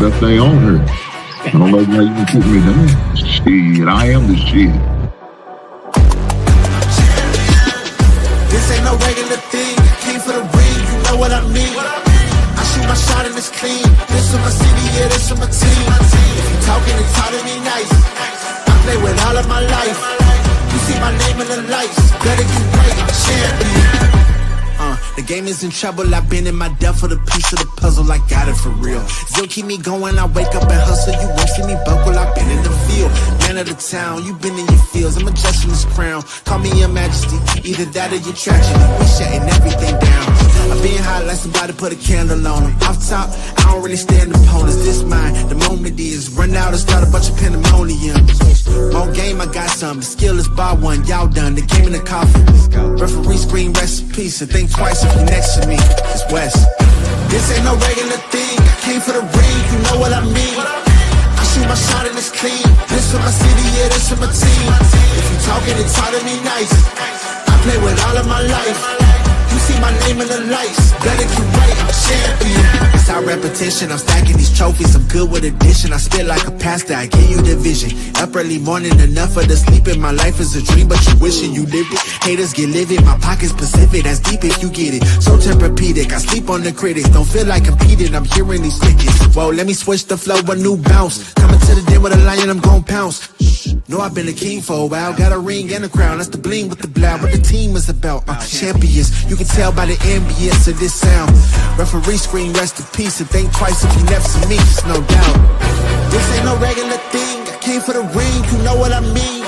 Best thing on her. I don't know why you can put me down. Shit, I am the shit. This ain't no regular thing. I came for the ring, you know what I mean. I shoot my shot and it's clean. This for my city, yeah, this for my team. If you talking and talking me nice, I play with all of my life. You see my name in the lights, better get right, I'm a champion. The game is in trouble, I've been in my depth for the piece of the puzzle, I got it for real. Still keep me going, I wake up and hustle, you won't see me buckle, I've been in the field. Man of the town, you been in your fields, I'm adjusting this crown. Call me your majesty, either that or your tragedy, we shutting everything down. I've been hot like somebody put a candle on them. Off top, I don't really stand opponents, this mine, the moment is run out and start a bunch of pandemonium. More game, I got some, the skill is bar one, y'all done, the game in the coffin. Referee screen recipes, so think twice if you next to me, it's West. This ain't no regular thing, I came for the ring, you know what I mean. I shoot my shot and it's clean, this for my city, yeah, this for my team. If you talking and talk to me nice, I play with all of my life. You see my name in the lights, better get right, I'm a champion. It's our repetition, I'm stacking these trophies, I'm good with addition. I spit like a pastor, I give you the vision. Up early morning, enough of the sleeping. My life is a dream, but you wishing you lived it. Haters get livid, my pocket's Pacific, that's deep if you get it. So Tempur-Pedic, I sleep on the critics. Don't feel like competing, I'm hearing these tickets. Whoa, let me switch the flow, a new bounce. Coming to the den with a lion, I'm gon' pounce. Know I've been a king for a while, got a ring and a crown. That's the bling with the blow, what the team is about. Champions, you can tell by the ambience of this sound. Referee screen, rest in peace, and think twice if you next to me, it's no doubt. This ain't no regular thing, I came for the ring, you know what I mean.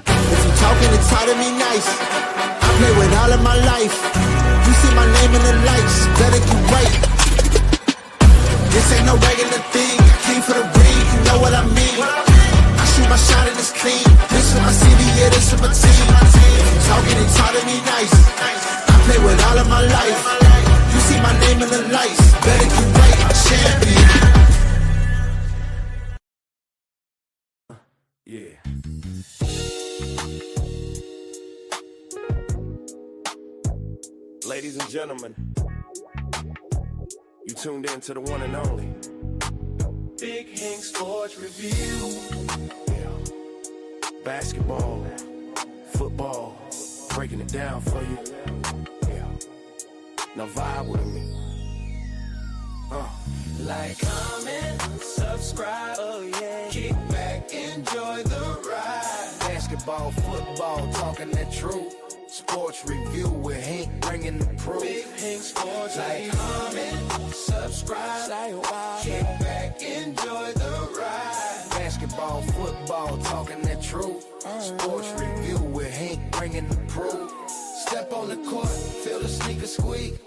If you talking and talk to me nice, I play with all of my life. You see my name in the lights, better get right. This ain't no regular thing, I came for the ring, you know what I mean. I shoot my shot and it's clean, this for my city, yeah, this for my team. If you talking and talk to me nice, I play with all of my life. You see my name in the lights, better get right, I'm a champion. Yeah. Ladies and gentlemen, you tuned in to the one and only Big Hink Sports Review. Yeah. Basketball, football, breaking it down for you. Yeah. Now vibe with me. Like, comment, subscribe, oh yeah. Kick back, enjoy the ride. Basketball, football, talking that truth. Sports review with Hink, bringing the proof. Big Hink Sports. Like, comment, subscribe, kick back, enjoy the ride. Basketball, football, talking that truth. Sports review with Hink, bringing the proof. Step on the court, feel the sneaker squeak.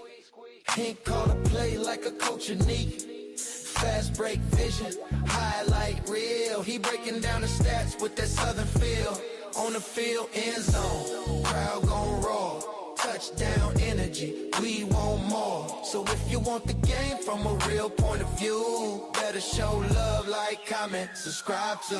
Hink call a play like a coach unique. Fast break vision, highlight reel. He breaking down the stats with that southern feel. On the field, end zone, crowd gon' roar. Touchdown energy, we want more. So if you want the game from a real point of view, better show love, like, comment, subscribe to.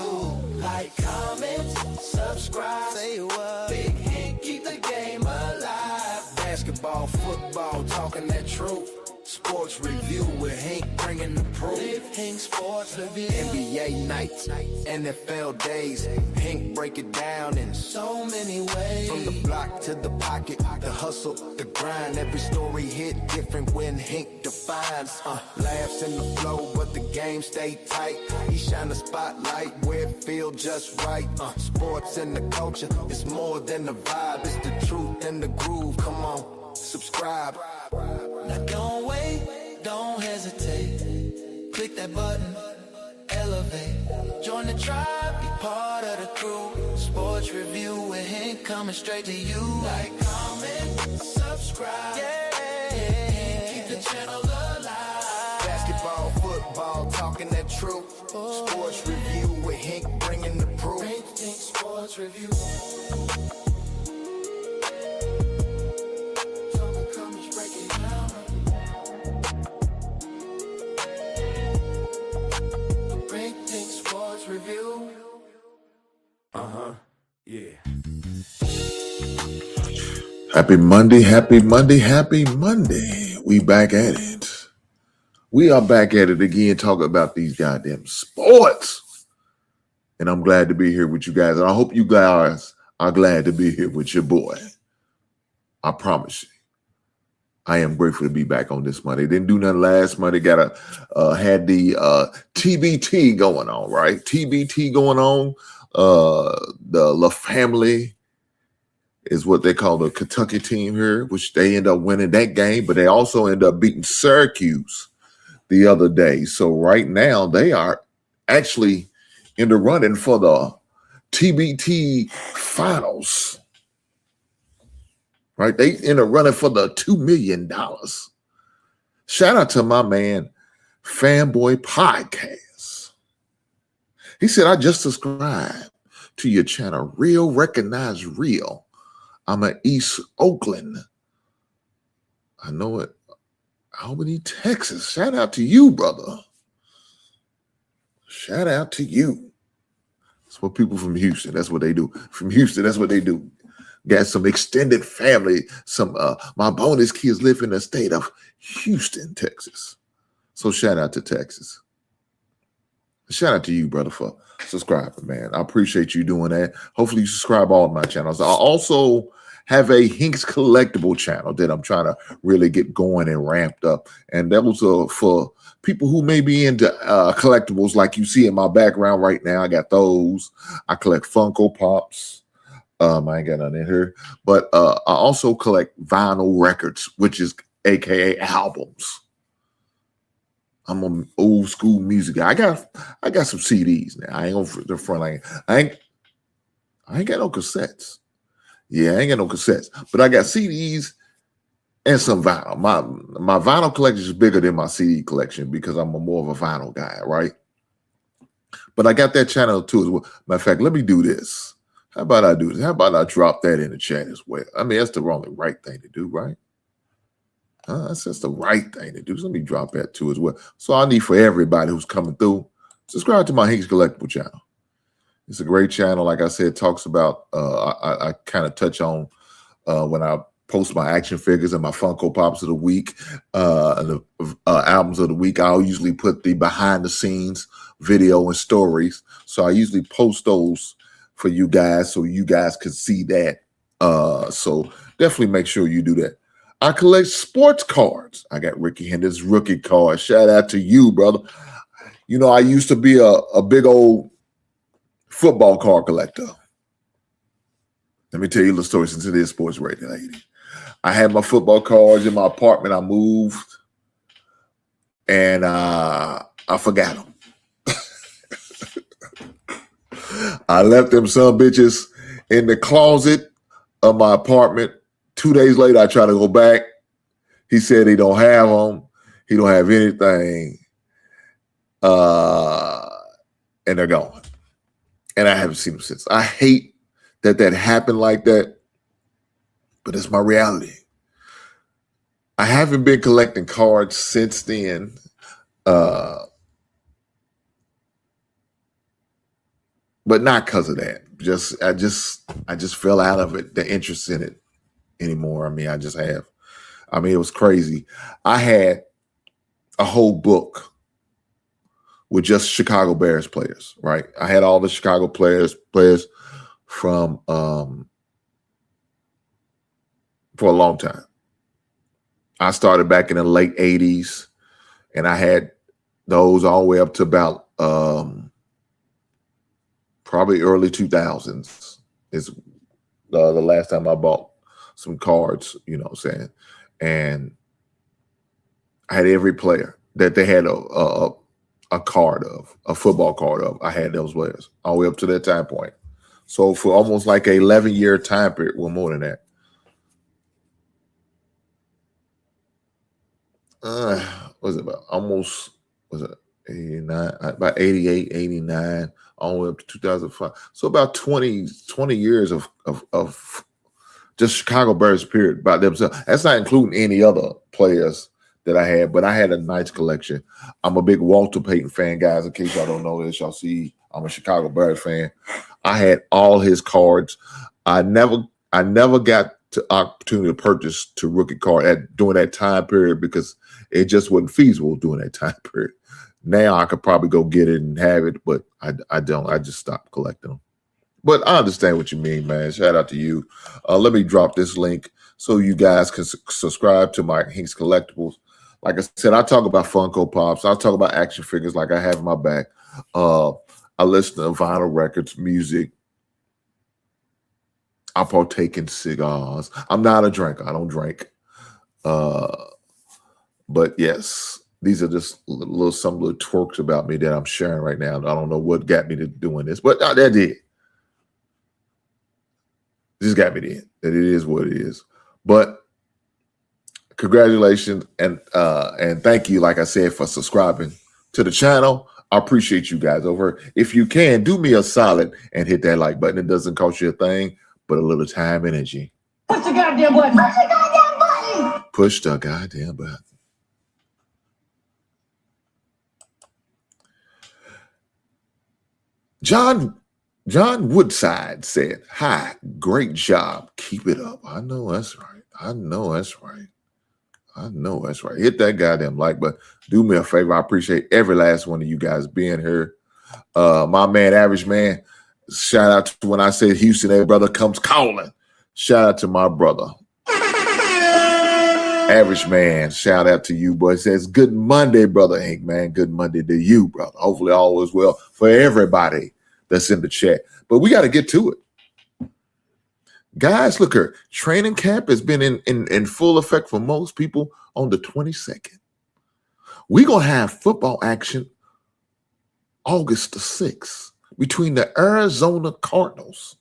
Like, comment, subscribe, say what. Big Hink, keep the game alive. Basketball, football, talking that truth. Sports review with Hink, bringing the proof. Big Hink Sports Review. NBA nights, NFL days. Hink break it down in so many ways. From the block to the pocket, the hustle, the grind. Every story hit different when Hink defines. Laughs in the flow, but the game stay tight. He shine a spotlight where it feel just right. Sports and the culture, it's more than the vibe. It's the truth and the groove. Come on, subscribe. Now don't wait, don't hesitate. Click that button, elevate. Join the tribe, be part of the crew. Sports review with Hink coming straight to you. Like, comment, subscribe. Yeah. Keep the channel alive. Basketball, football, talking that truth. Sports review with Hink, bringing the proof. Big Hink Sports Review. Review. Yeah. Happy Monday, happy Monday, happy Monday. We back at it. We are back at it again, talking about these goddamn sports. And I'm glad to be here with you guys. And I hope you guys are glad to be here with your boy. I promise you. I am grateful to be back on this Monday. Didn't do nothing last Monday. Had the TBT going on, right? TBT going on. The La Family is what they call the Kentucky team here, which they end up winning that game, but they also end up beating Syracuse the other day. So right now they are actually in the running for the TBT finals. Right? They in the running for the $2 million. Shout out to my man, Fanboy Podcast. He said, I just subscribed to your channel. Real, recognize real. I'm at East Oakland. I know it. Albany, Texas. Shout out to you, brother. Shout out to you. That's what people from Houston, that's what they do. From Houston, that's what they do. Got some extended family. Some my bonus kids live in the state of Houston, Texas. So shout out to Texas. Shout out to you, brother, for subscribing, man. I appreciate you doing that. Hopefully you subscribe all of my channels. I also have a Hinks Collectible channel that I'm trying to really get going and ramped up. And that was for people who may be into collectibles like you see in my background right now. I got those. I collect Funko Pops. I ain't got none in here. But I also collect vinyl records, which is AKA albums. I'm an old school music guy. I got some CDs now. I ain't on the front line. I ain't got no cassettes. Yeah, I ain't got no cassettes. But I got CDs and some vinyl. My vinyl collection is bigger than my CD collection because I'm more of a vinyl guy, right? But I got that channel too as well. Matter of fact, let me do this. How about I do this? How about I drop that in the chat as well? I mean, that's the only right thing to do, right? That's just the right thing to do. So let me drop that too as well. So I need for everybody who's coming through, subscribe to my Hinks Collectible channel. It's a great channel. Like I said, talks about, I kind of touch on when I post my action figures and my Funko Pops of the week, and the albums of the week. I'll usually put the behind the scenes video and stories. So I usually post those for you guys so you guys can see that. So definitely make sure you do that. I collect sports cards. I got Ricky Hendricks rookie cards. Shout out to you, brother. You know, I used to be a big old football card collector. Let me tell you a little story since it is sports radio, lady. I had my football cards in my apartment. I moved and I forgot them. I left them some bitches in the closet of my apartment. 2 days later, I try to go back. He said he don't have them. He don't have anything. And they're gone. And I haven't seen them since. I hate that happened like that, but it's my reality. I haven't been collecting cards since then. But not because of that. I just fell out of it, the interest in it anymore. I mean, I just have. I mean, it was crazy. I had a whole book with just Chicago Bears players, right? I had all the Chicago players from for a long time. I started back in the late 80s, and I had those all the way up to about probably early 2000s is the last time I bought some cards, you know what I'm saying? And I had every player that they had a card of, a football card of. I had those players all the way up to that time point. So for almost like a 11-year time period, well, more than that. Was it about almost, was it 89, about 88, 89, all the way up to 2005. So about 20 years of just Chicago Bears period by themselves. That's not including any other players that I had, but I had a nice collection. I'm a big Walter Payton fan, guys. In case y'all don't know this, y'all see I'm a Chicago Bears fan. I had all his cards. I never got to opportunity to purchase to rookie card during that time period because it just wasn't feasible during that time period. Now I could probably go get it and have it, but I don't. I just stopped collecting them. But I understand what you mean, man. Shout out to you. Let me drop this link so you guys can subscribe to my Hinks Collectibles. Like I said, I talk about Funko Pops. I talk about action figures like I have in my back. I listen to vinyl records, music. I partake in cigars. I'm not a drinker. I don't drink. But yes, these are just some little twerks about me that I'm sharing right now. I don't know what got me to doing this, but that did. Just got me there. That it is what it is. But congratulations and thank you, like I said, for subscribing to the channel. I appreciate you guys over. If you can, do me a solid and hit that like button. It doesn't cost you a thing, but a little time and energy. Push the goddamn button. Push the goddamn button. Push the goddamn button. John Woodside said, "Hi, great job. Keep it up." I know that's right. I know that's right. I know that's right. Hit that goddamn like button. Do me a favor. I appreciate every last one of you guys being here. My man, Average Man, shout out to when I said Houston, every brother comes calling. Shout out to my brother. Average Man, shout out to you, boy. It says, good Monday, brother Hank, man. Good Monday to you, brother. Hopefully all is well for everybody that's in the chat. But we got to get to it. Guys, look here. Training camp has been in full effect for most people on the 22nd. We're going to have football action August the 6th between the Arizona Cardinals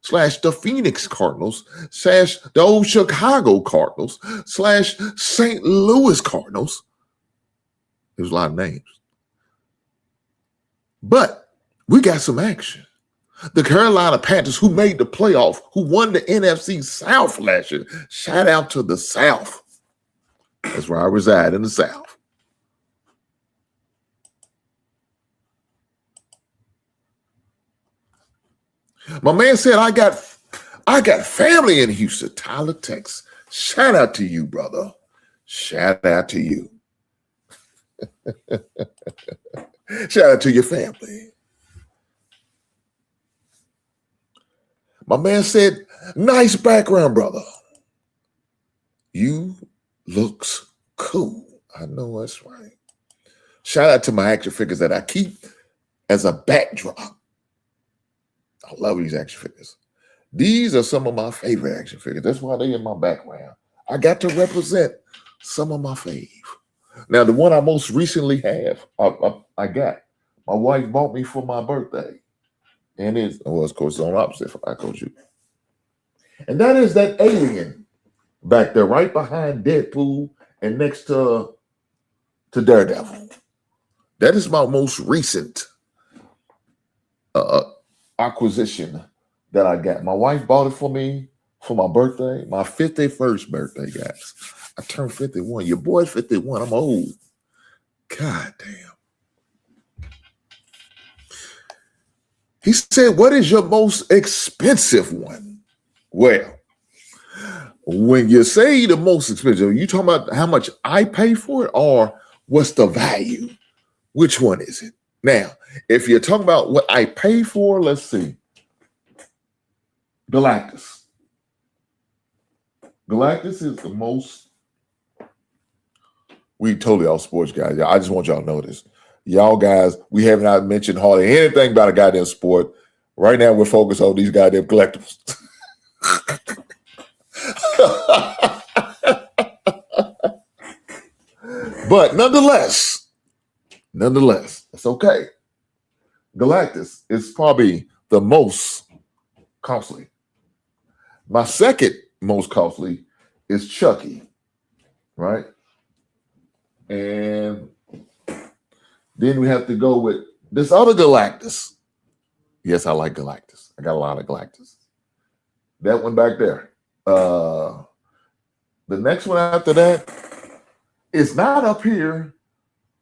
/ the Phoenix Cardinals / the old Chicago Cardinals / St. Louis Cardinals. There's a lot of names. But we got some action. The Carolina Panthers, who made the playoff, who won the NFC South last year. Shout out to the South. That's where I reside, in the South. My man said, I got family in Houston, Tyler, Texas. Shout out to you, brother. Shout out to you. Shout out to your family. My man said, nice background, brother. You looks cool. I know that's right. Shout out to my action figures that I keep as a backdrop. I love these action figures. These are some of my favorite action figures. That's why they're in my background. I got to represent some of my fave. Now, the one I most recently have, I got. My wife bought me for my birthday. And it's, well, of course, it's on opposite for I told you. And that is that alien back there, right behind Deadpool and next to Daredevil. That is my most recent acquisition that I got. My wife bought it for me for my birthday, my 51st birthday, guys. I turned 51. Your boy's 51. I'm old. God damn. He said, what is your most expensive one? Well, when you say the most expensive, you talking about how much I pay for it or what's the value? Which one is it? Now, if you're talking about what I pay for, let's see. Galactus. Galactus is the most. We totally off sports, guys. I just want y'all to know this. Y'all guys, we have not mentioned hardly anything about a goddamn sport. Right now, we're focused on these goddamn collectibles. But nonetheless, it's okay. Galactus is probably the most costly. My second most costly is Chucky, right? And then we have to go with this other Galactus. Yes, I like Galactus. I got a lot of Galactus. That one back there. The next one after that is not up here.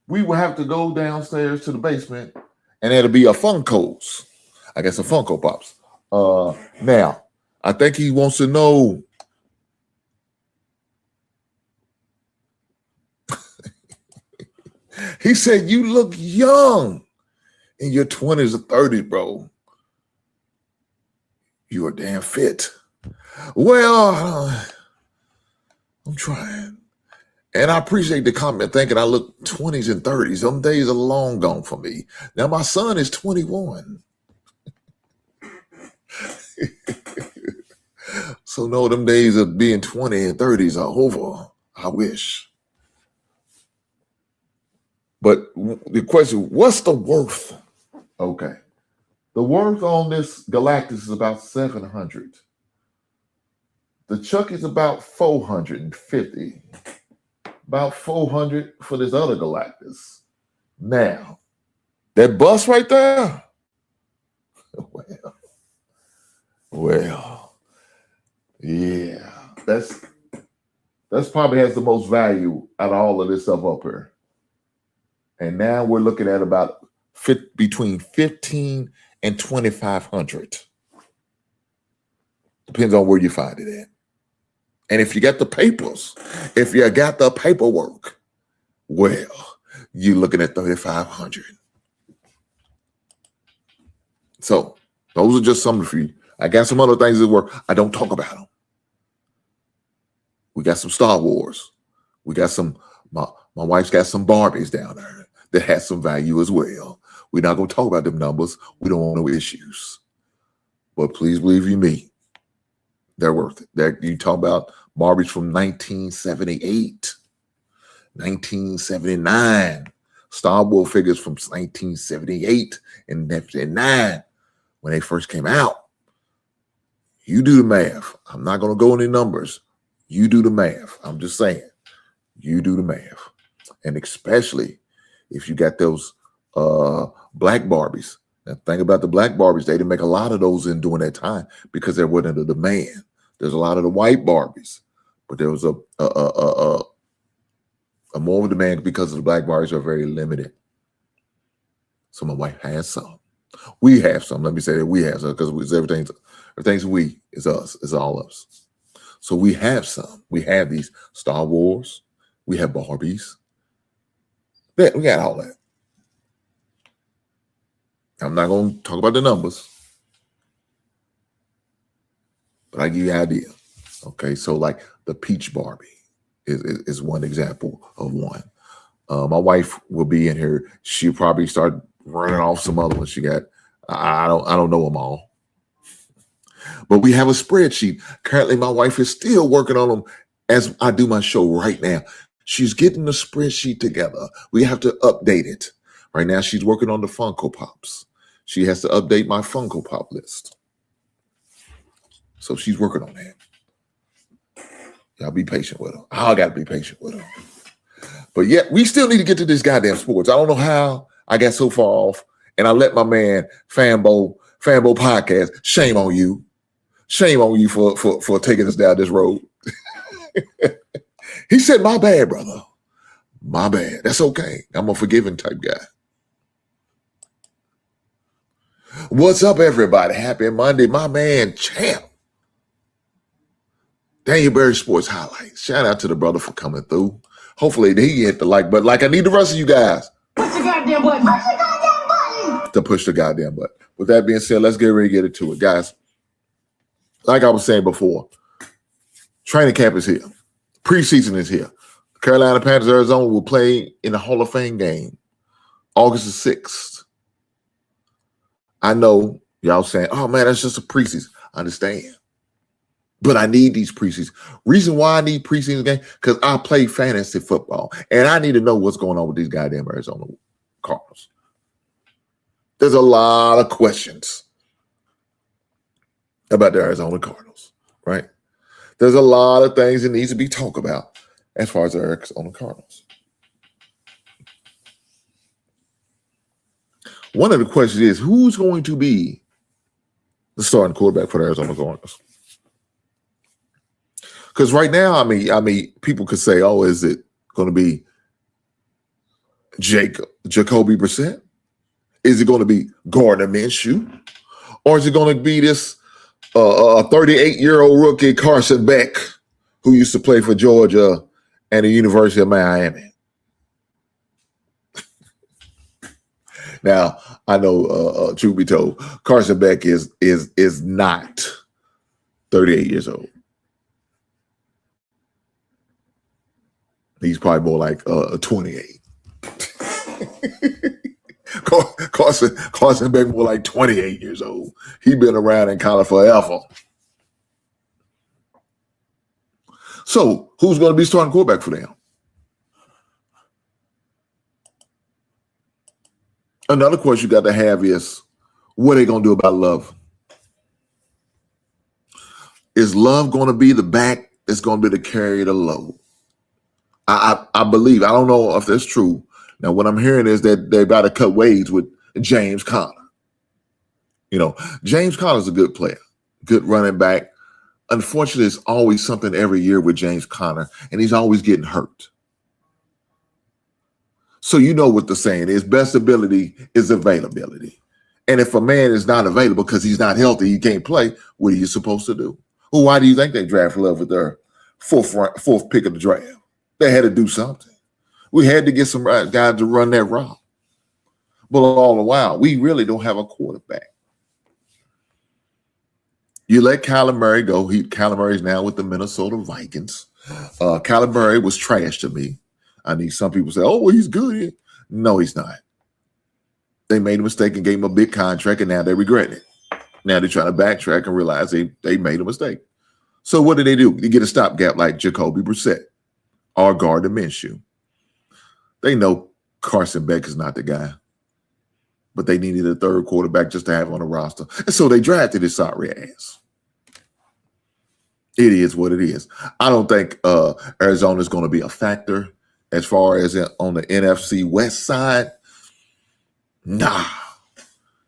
We will have to go downstairs to the basement, and it'll be a Funkos. I guess a Funko Pops. Now, I think he wants to know He said, you look young in your 20s or 30s, bro. You are damn fit. Well, I'm trying. And I appreciate the comment thinking I look 20s and 30s. Some days are long gone for me. Now, my son is 21. So, no, them days of being 20 and 30s are over. I wish. But the question, what's the worth? Okay. The worth on this Galactus is about 700. The Chuck is about 450. About 400 for this other Galactus. Now, that bus right there, well, yeah, that's probably has the most value out of all of this stuff up here. And now we're looking at about between 15 and 2,500. Depends on where you find it at. And if you got the papers, if you got the paperwork, well, you're looking at 3,500. So those are just some of you. I got some other things that work. I don't talk about them. We got some Star Wars. We got some, my wife's got some Barbies down there that has some value as well. We're not going to talk about them numbers. We don't want no issues. But please believe you me, they're worth it. You talk about Barbies from 1978, 1979, Star Wars figures from 1978 and 1979 when they first came out. You do the math. I'm not going to go any numbers. You do the math. I'm just saying, you do the math. And especially if you got those black Barbies. Now, think about the black Barbies. They didn't make a lot of those in during that time because there wasn't a demand. There's a lot of the white Barbies, but there was a more demand because the black Barbies are very limited. So my wife has some. We have some. Let me say that we have some because everything's we is us. It's all of us. So we have some. We have these Star Wars. We have Barbies. Yeah, we got all that. I'm not going to talk about the numbers, but I give you an idea. Okay, so like the Peach Barbie is one example of one. My wife will be in here. She'll probably start running off some other ones she got. I don't know them all. But we have a spreadsheet. Currently, my wife is still working on them as I do my show right now. She's getting the spreadsheet together. We have to update it. Right now, she's working on the Funko Pops. She has to update my Funko Pop list. So she's working on that. Y'all be patient with her. I got to be patient with her. But yet, we still need to get to this goddamn sports. I don't know how I got so far off, and I let my man Fanbo Podcast, shame on you. Shame on you for taking us down this road. He said, my bad, brother. My bad. That's okay. I'm a forgiving type guy. What's up, everybody? Happy Monday. My man, Champ. Daniel Berry Sports Highlights. Shout out to the brother for coming through. Hopefully he hit the like button. Like I need the rest of you guys. Push the goddamn button. Push the goddamn button. To push the goddamn button. With that being said, let's get ready to get into it. Guys, like I was saying before, training camp is here. Preseason is here. Carolina Panthers, Arizona will play in the Hall of Fame game August the 6th. I know y'all saying, oh man, that's just a preseason. I understand. But I need these preseason. Reason why I need preseason game, because I play fantasy football. And I need to know what's going on with these goddamn Arizona Cardinals. There's a lot of questions about the Arizona Cardinals, right? There's a lot of things that needs to be talked about as far as the Arizona Cardinals. One of the questions is, who's going to be the starting quarterback for the Arizona Cardinals? Because right now, I mean, people could say, oh, is it going to be Jacoby Brissett? Is it going to be Gardner Minshew? Or is it going to be this 38-year-old rookie Carson Beck, who used to play for Georgia and the University of Miami? Now, I know, truth be told, Carson Beck is not 38 years old. He's probably more like 28. Carson Beck more like 28 years old. He's been around in college forever. So, who's going to be starting quarterback for them? Another question you got to have is, what are they going to do about Love? Is Love going to be the back that's going to be the carry the load? I believe, I don't know if that's true. Now, what I'm hearing is that they're about to cut ways with James Conner. You know, James Conner's a good player, good running back. Unfortunately, it's always something every year with James Conner, and he's always getting hurt. So you know what the saying is, best ability is availability. And if a man is not available because he's not healthy, he can't play, what are you supposed to do? Well, why do you think they draft Love with their fourth pick of the draft? They had to do something. We had to get some guys to run that route. But all the while, we really don't have a quarterback. You let Kyler Murray go. Kyler Murray's now with the Minnesota Vikings. Kyler Murray was trash to me. I mean, some people say, oh, well, he's good. No, he's not. They made a mistake and gave him a big contract, and now they regret it. Now they're trying to backtrack and realize they made a mistake. So what do? They get a stopgap like Jacoby Brissett or Gardner Minshew. They know Carson Beck is not the guy, but they needed a third quarterback just to have on the roster. And so they drafted his sorry ass. It is what it is. I don't think Arizona is going to be a factor as far as on the NFC West side. Nah.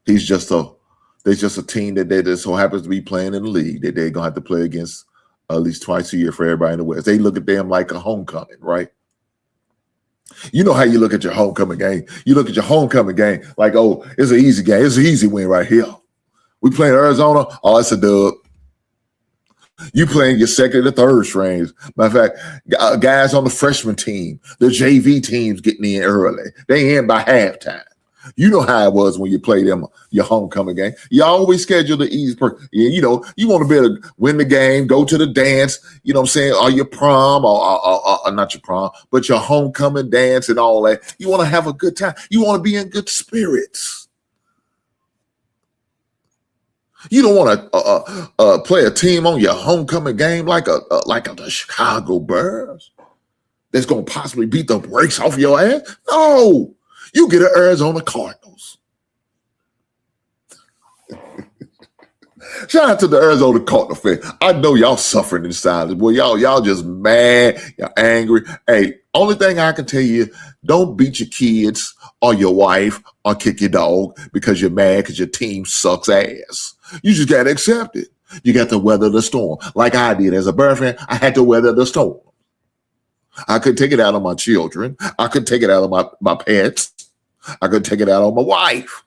They're just a team that just so happens to be playing in the league that they're going to have to play against at least twice a year for everybody in the West. They look at them like a homecoming, right? You know how you look at your homecoming game. You look at your homecoming game like, oh, it's an easy game. It's an easy win right here. We playing Arizona. Oh, it's a dub. You playing your second or third strings. Matter of fact, guys on the freshman team, the JV teams getting in early. They in by halftime. You know how it was when you play them your homecoming game. You always schedule the easy you know, you want to be able to win the game, go to the dance, you know what I'm saying, or your prom, or not your prom, but your homecoming dance and all that. You want to have a good time. You want to be in good spirits. You don't want to play a team on your homecoming game like the Chicago Bears that's going to possibly beat the brakes off your ass. No. You get an Arizona Cardinals. Shout out to the Arizona Cardinals fan. I know y'all suffering in silence. Boy, y'all just mad. Y'all angry. Hey, only thing I can tell you, don't beat your kids or your wife or kick your dog because you're mad because your team sucks ass. You just got to accept it. You got to weather the storm. Like I did as a Bears fan, I had to weather the storm. I could take it out on my children. I could take it out on my pets. I could take it out on my wife.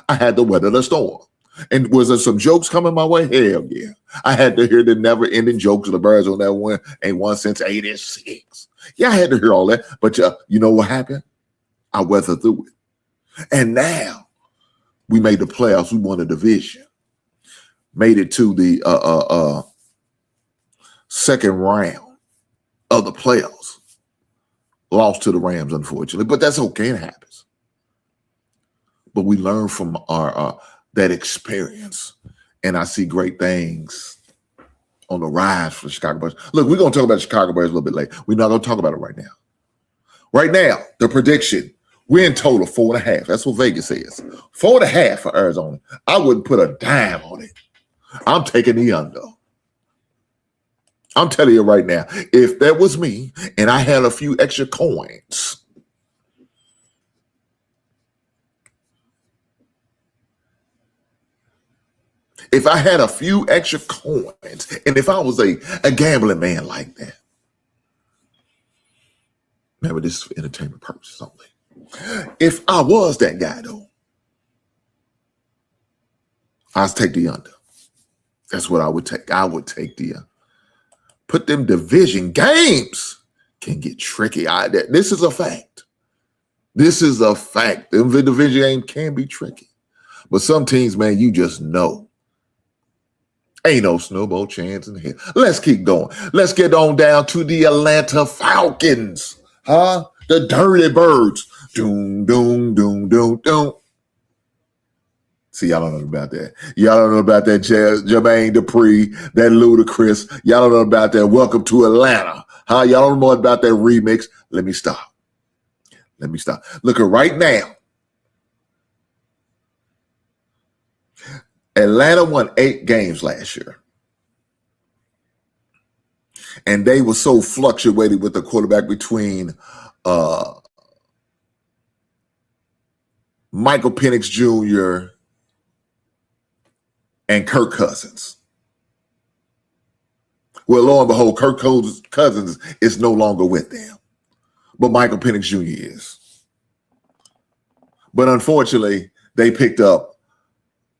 I had to weather the storm. And was there some jokes coming my way? Hell yeah. I had to hear the never-ending jokes of the Bears on that one. Ain't won since 86. Yeah, I had to hear all that. But you know what happened? I weathered through it. And now we made the playoffs. We won a division. Made it to the second round of the playoffs. Lost to the Rams, unfortunately, but that's okay. It happens. But we learn from our that experience, and I see great things on the rise for the Chicago Bears. Look, we're going to talk about the Chicago Bears a little bit later. We're not going to talk about it right now. Right now, the prediction, win total 4.5. That's what Vegas says. 4.5 for Arizona. I wouldn't put a dime on it. I'm taking the under. I'm telling you right now, if that was me and I had a few extra coins, if I had a few extra coins, and if I was a gambling man like that, remember this is for entertainment purposes only. If I was that guy though, I'd take the under. That's what I would take. I would take the put them division games can get tricky. This is a fact. This is a fact. The division game can be tricky. But some teams, man, you just know. Ain't no snowball chance in here. Let's keep going. Let's get on down to the Atlanta Falcons. The Dirty Birds. Doom, doom, doom, doom, doom. See, y'all don't know about that. Y'all don't know about that Jermaine Dupri, that Ludacris. Y'all don't know about that Welcome to Atlanta. Y'all don't know about that remix. Let me stop. Look at right now. Atlanta won 8 games last year. And they were so fluctuated with the quarterback between Michael Penix Jr. and Kirk Cousins. Well, lo and behold, Kirk Cousins is no longer with them. But Michael Penix Jr. is. But unfortunately, they picked up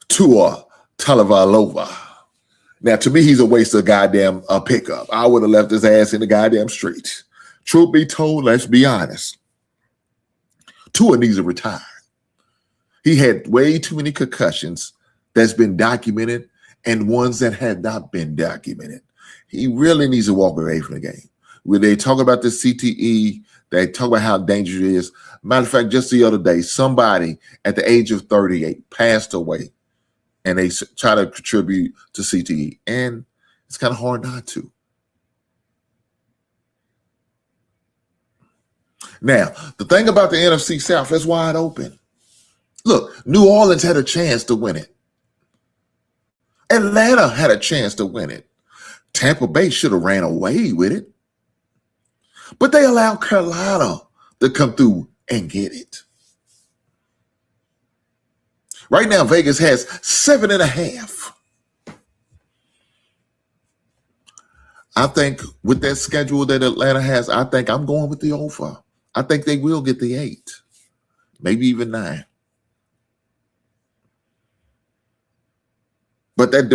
Tua Tagovailoa. Now, to me, he's a waste of goddamn pickup. I would have left his ass in the goddamn streets. Truth be told, let's be honest. Tua needs to retire. He had way too many concussions that's been documented and ones that have not been documented. He really needs to walk away from the game. When they talk about the CTE, they talk about how dangerous it is. Matter of fact, just the other day, somebody at the age of 38 passed away, and they try to contribute to CTE. And it's kind of hard not to. Now, the thing about the NFC South is wide open. Look, New Orleans had a chance to win it. Atlanta had a chance to win it. Tampa Bay should have ran away with it. But they allowed Carolina to come through and get it. Right now, Vegas has 7.5. I think with that schedule that Atlanta has, I think I'm going with the over. I think they will get the 8, maybe even 9. But that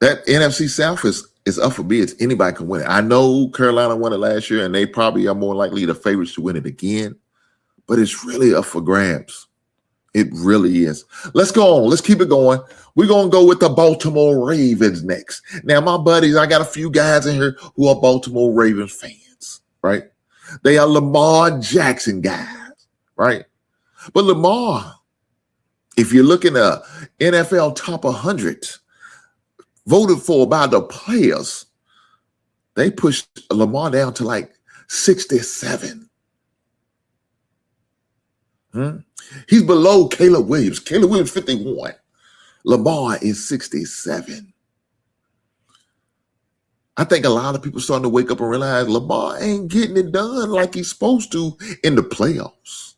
NFC South is up for bids. Anybody can win it. I know Carolina won it last year, and they probably are more likely the favorites to win it again. But it's really up for grabs. It really is. Let's go on. Let's keep it going. We're going to go with the Baltimore Ravens next. Now, my buddies, I got a few guys in here who are Baltimore Ravens fans, right? They are Lamar Jackson guys, right? But Lamar, if you're looking at NFL top 100, voted for by the players, they pushed Lamar down to like 67. He's below Caleb Williams. Caleb Williams 51. Lamar is 67. I think a lot of people starting to wake up and realize Lamar ain't getting it done like he's supposed to in the playoffs.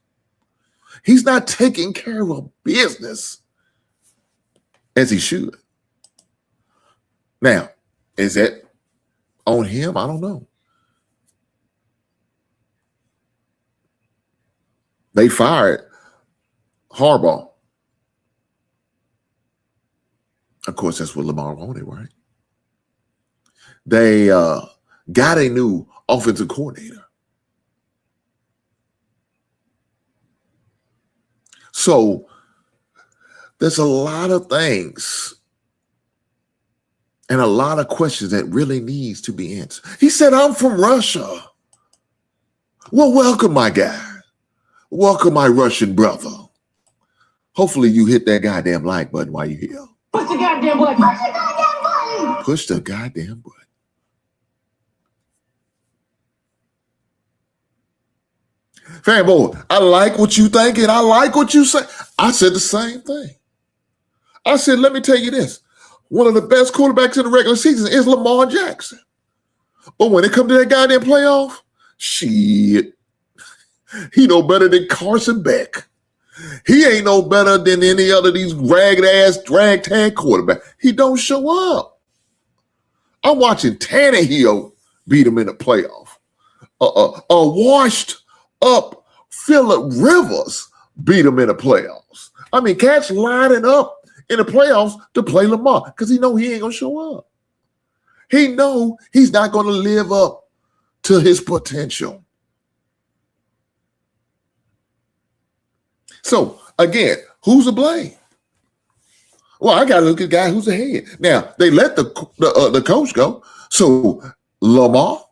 He's not taking care of business as he should. Now, is that on him? I don't know. They fired Harbaugh. Of course, that's what Lamar wanted, right? They got a new offensive coordinator. So there's a lot of things and a lot of questions that really needs to be answered. He said, I'm from Russia. Well, welcome, my guy. Welcome, my Russian brother. Hopefully you hit that goddamn like button while you're here. Push the goddamn button. Push the goddamn button. Push the goddamn button. Fanboy, I like what you think and I like what you say. I said the same thing. I said, let me tell you this. One of the best quarterbacks in the regular season is Lamar Jackson. But when it comes to that goddamn playoff, shit. He no better than Carson Beck. He ain't no better than any other of these ragged-ass, ragtag quarterback. He don't show up. I'm watching Tannehill beat him in the playoff. A washed-up Phillip Rivers beat him in the playoffs. I mean, cats lining up in the playoffs to play Lamar because he know he ain't going to show up. He know he's not going to live up to his potential. So again, who's to blame? Well, I got to look at the guy who's ahead. Now they let the coach go. So Lamar,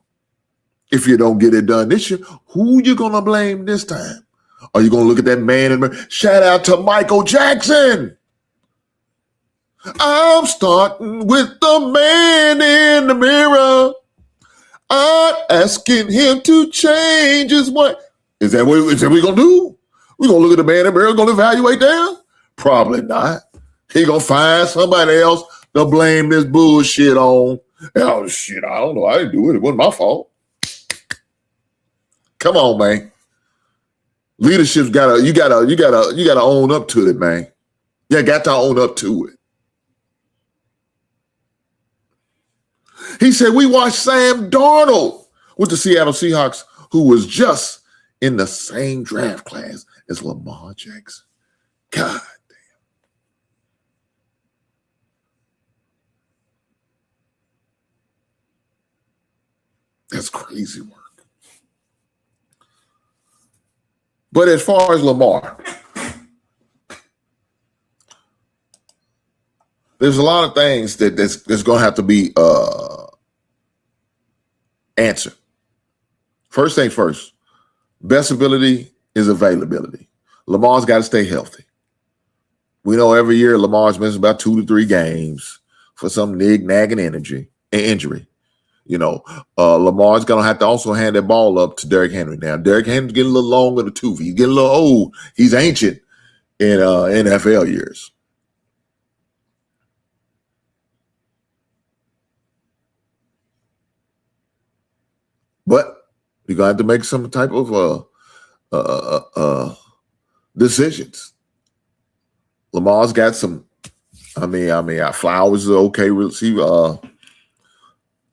if you don't get it done this year, who you gonna blame this time? Are you gonna look at that man and shout out to Michael Jackson? I'm starting with the man in the mirror. I'm asking him to change his way. Is that what we gonna do? We gonna look at the man in the mirror, gonna evaluate them? Probably not. He gonna find somebody else to blame this bullshit on. Oh shit, I don't know. I didn't do it. It wasn't my fault. Come on, man. Leadership's you gotta own up to it, man. You got to own up to it. He said, we watched Sam Darnold with the Seattle Seahawks, who was just in the same draft class as Lamar Jackson. God damn. That's crazy work. But as far as Lamar, there's a lot of things that's going to have to be answered. First thing first, best ability is availability. Lamar's got to stay healthy. We know every year Lamar's missing about 2 to 3 games for some nagging injury. You know, Lamar's going to have to also hand that ball up to Derrick Henry. Now, Derrick Henry's getting a little long in the tooth. He's getting a little old. He's ancient in NFL years. But you're going to have to make some type of decisions. Lamar's got some, Flowers is an okay receiver.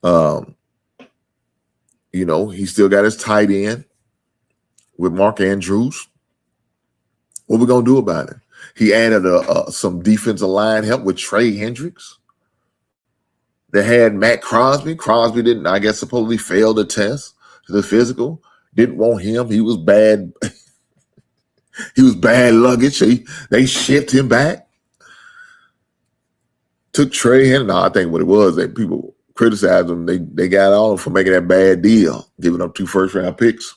You know, he still got his tight end with Mark Andrews. What we going to do about it? He added some defensive line help with Trey Hendricks. They had Matt Crosby. Crosby didn't, I guess, supposedly fail the test, the physical. Didn't want him. He was bad. He was bad luggage. They shipped him back. Took Trey Hendricks. No, I think what it was that people criticized him. They got on him for making that bad deal, giving up 2 first-round picks.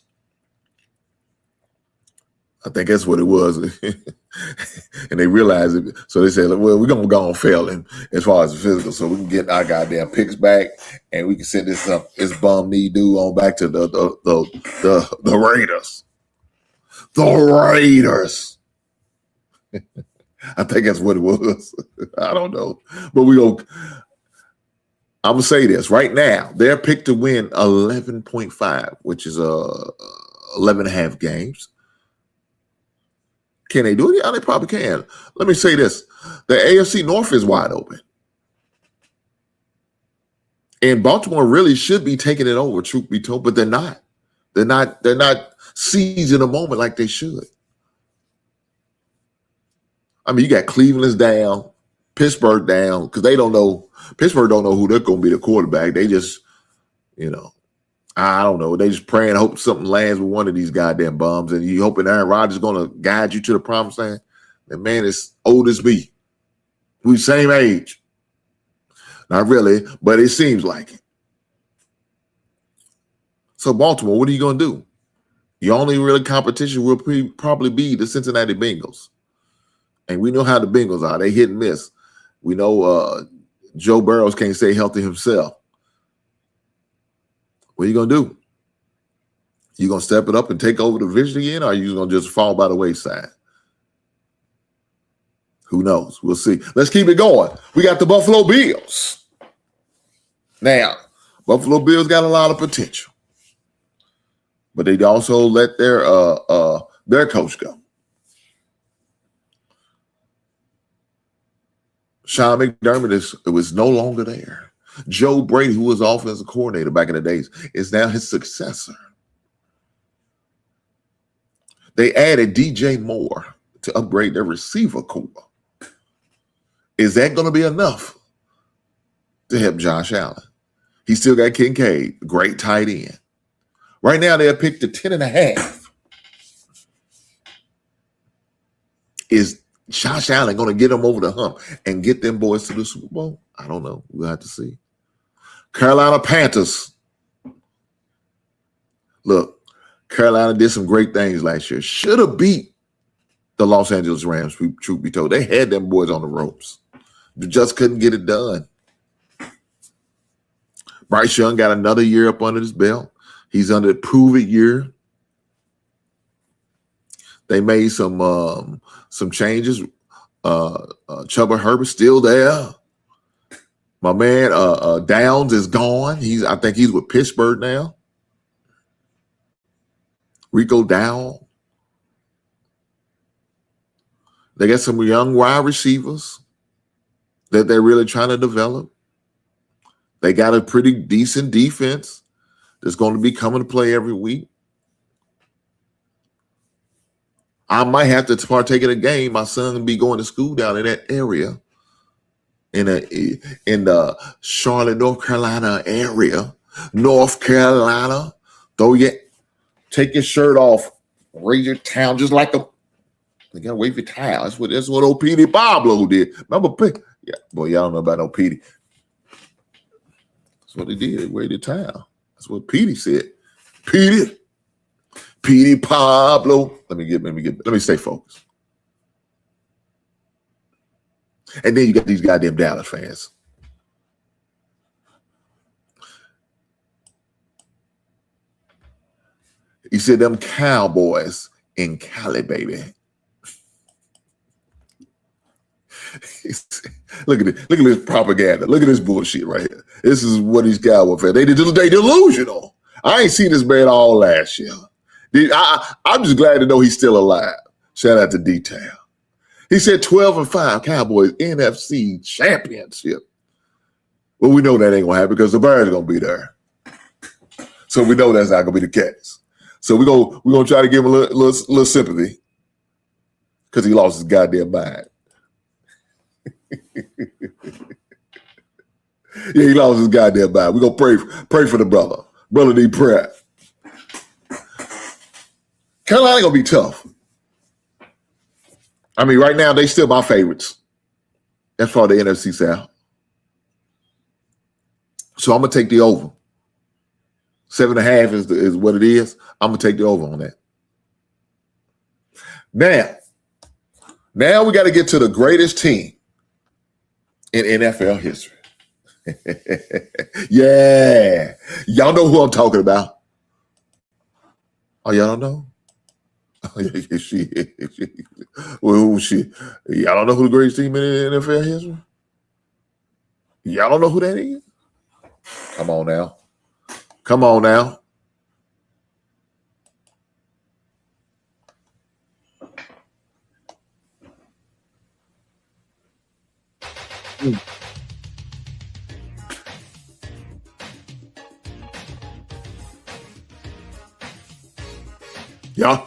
I think that's what it was. And they realized it. So they said, well, we're going to go on failing as far as the physical so we can get our goddamn picks back and we can send this bum knee dude on back to the Raiders. The Raiders. I think that's what it was. I don't know. But I'm going to say this right now. They're picked to win 11.5, which is 11.5 games. Can they do it? Yeah, they probably can. Let me say this. The AFC North is wide open. And Baltimore really should be taking it over, truth be told, but they're not. They're not seizing the moment like they should. I mean, you got Cleveland's down, Pittsburgh down, because Pittsburgh don't know who they're going to be the quarterback. They just, I don't know. They just pray and hope something lands with one of these goddamn bums, and you hoping Aaron Rodgers is going to guide you to the promised land. That man is old as me. We same age. Not really, but it seems like it. So Baltimore, what are you going to do? Your only real competition will probably be the Cincinnati Bengals. And we know how the Bengals are. They hit and miss. We know Joe Burrows can't stay healthy himself. What are you going to do? You going to step it up and take over the division again, or are you going to just fall by the wayside? Who knows? We'll see. Let's keep it going. We got the Buffalo Bills. Now, Buffalo Bills got a lot of potential. But they also let their coach go. Sean McDermott was no longer there. Joe Brady, who was offensive coordinator back in the days, is now his successor. They added DJ Moore to upgrade their receiver core. Is that going to be enough to help Josh Allen? He still got Kincaid, great tight end. Right now, they have picked a 10.5. Is Josh Allen going to get them over the hump and get them boys to the Super Bowl? I don't know. We'll have to see. Carolina Panthers. Look, Carolina did some great things last year. Should have beat the Los Angeles Rams, truth be told. They had them boys on the ropes. They just couldn't get it done. Bryce Young got another year up under his belt. He's under a prove-it year. They made some changes. Chuba Herbert's still there. My man Downs is gone. I think he's with Pittsburgh now. Rico Dowd. They got some young wide receivers that they're really trying to develop. They got a pretty decent defense that's going to be coming to play every week. I might have to partake in a game. My son will be going to school down in that area, in the Charlotte, North Carolina area. North Carolina. Take your shirt off, raise your towel just like a. They gotta wave your towel. That's what old Petey Pablo did. Remember, yeah, boy, y'all don't know about no Petey. That's what he did. He waved the towel. That's what Petey said. Petey Pablo. Let me stay focused. And then you got these goddamn Dallas fans. He said them Cowboys in Cali, baby. Look at it. Look at this propaganda. Look at this bullshit right here. This is what these Cowboy fans. They delusional. I ain't seen this man all last year. I'm just glad to know he's still alive. Shout out to Detail. He said 12-5 Cowboys NFC championship. Well, we know that ain't gonna happen because the Bears are gonna be there. So we know that's not gonna be the case. So we're gonna try to give him a little sympathy because he lost his goddamn mind. Yeah, he lost his goddamn mind. We're gonna pray for the brother. Brother need prayer. Carolina gonna be tough. I mean, right now they still my favorites. That's for the NFC South. So I'm gonna take the over. 7.5 is what it is. I'm gonna take the over on that. Now we got to get to the greatest team in NFL history. Yeah, y'all know who I'm talking about. Oh, y'all don't know? Well, shit. Y'all don't know who the greatest team in NFL history? Y'all don't know who that is? Come on now. Yeah.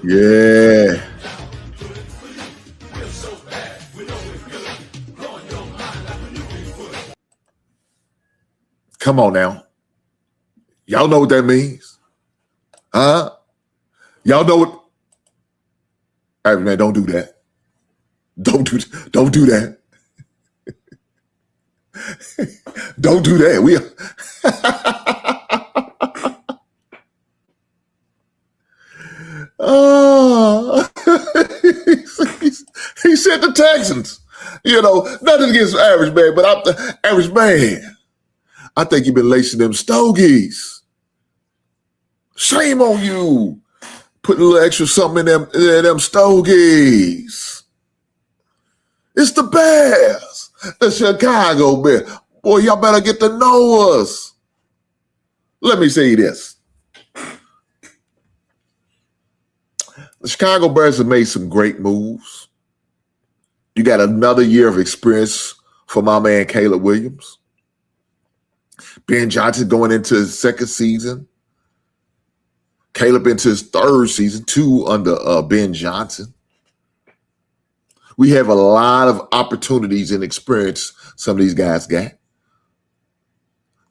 Yeah. Come on now. Y'all know what that means? Huh? Y'all know what? Hey, man, don't do that. Don't do that. Don't do that. Oh, he said the Texans. You know, nothing against average man, but I'm the average man. I think you've been lacing them stogies. Shame on you. Put a little extra something in them stogies. It's the Bears, the Chicago Bears. Boy, y'all better get to know us. Let me say this. The Chicago Bears have made some great moves. You got another year of experience for my man Caleb Williams. Ben Johnson going into his second season. Caleb into his third season, 2 under Ben Johnson. We have a lot of opportunities and experience some of these guys got.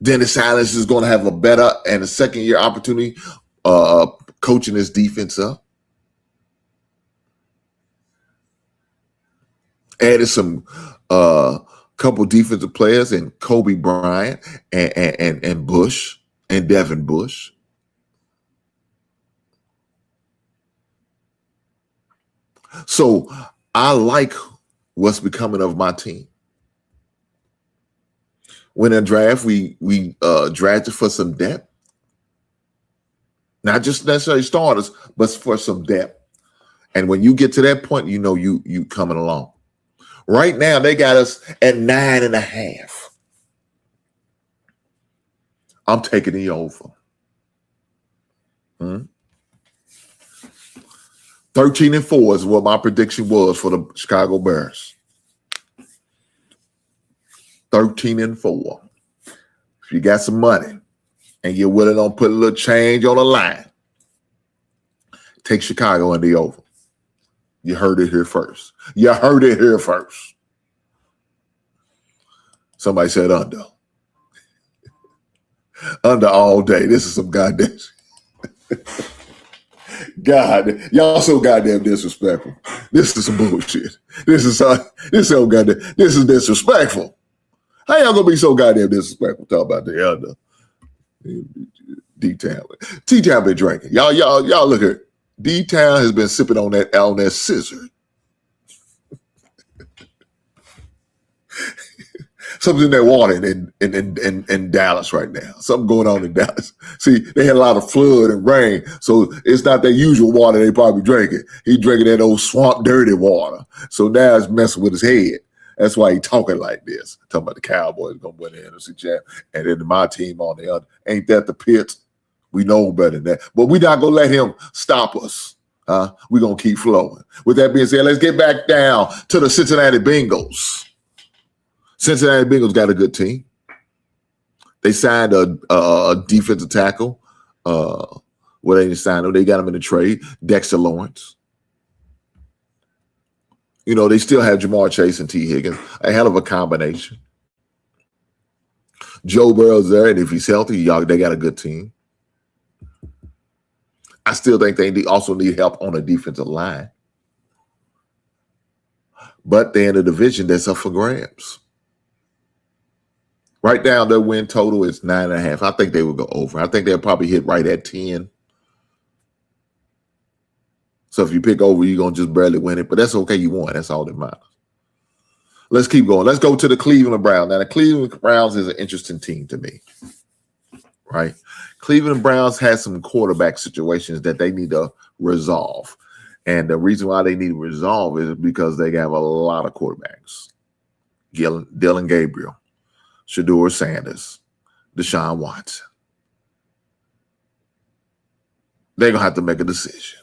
Dennis Allen is going to have a better and a second-year opportunity coaching his defense up. Added some couple defensive players in Kobe Bryant and Bush and Devin Bush. So I like what's becoming of my team. When in draft, we drafted for some depth. Not just necessarily starters, but for some depth. And when you get to that point, you know you coming along. Right now, they got us at 9.5. I'm taking the over. 13-4 is what my prediction was for the Chicago Bears. 13-4. If you got some money and you're willing to put a little change on the line, take Chicago in the over. You heard it here first. Somebody said under. Under all day. This is some goddamn God, y'all so goddamn disrespectful. This is some bullshit. This is disrespectful. How y'all gonna be so goddamn disrespectful? Talk about the under. D-Town. T-Town been drinking. Y'all look here. D-Town has been sipping on that scissor. Something's in that water in Dallas right now. Something going on in Dallas. See, they had a lot of flood and rain, so it's not their usual water they probably drinking. He drinking that old swamp dirty water. So now it's messing with his head. That's why he talking like this. Talking about the Cowboys going to win the NFC Champ, and then my team on the other. Ain't that the pit? We know better than that. But we're not going to let him stop us. We're going to keep flowing. With that being said, let's get back down to the Cincinnati Bengals. Cincinnati Bengals got a good team. They signed a defensive tackle. They didn't sign him. They got him in the trade. Dexter Lawrence. You know, they still have Jamar Chase and T. Higgins. A hell of a combination. Joe Burrow's there, and if he's healthy, they got a good team. I still think they also need help on the defensive line. But they're in a division that's up for grabs. Right now, their win total is 9.5. I think they will go over. I think they'll probably hit right at 10. So if you pick over, you're going to just barely win it. But that's okay. You won. That's all that matters. Let's keep going. Let's go to the Cleveland Browns. Now, the Cleveland Browns is an interesting team to me. Right? Cleveland Browns has some quarterback situations that they need to resolve. And the reason why they need to resolve is because they have a lot of quarterbacks. Dylan Gabriel, Shedeur Sanders, Deshaun Watson. They're going to have to make a decision.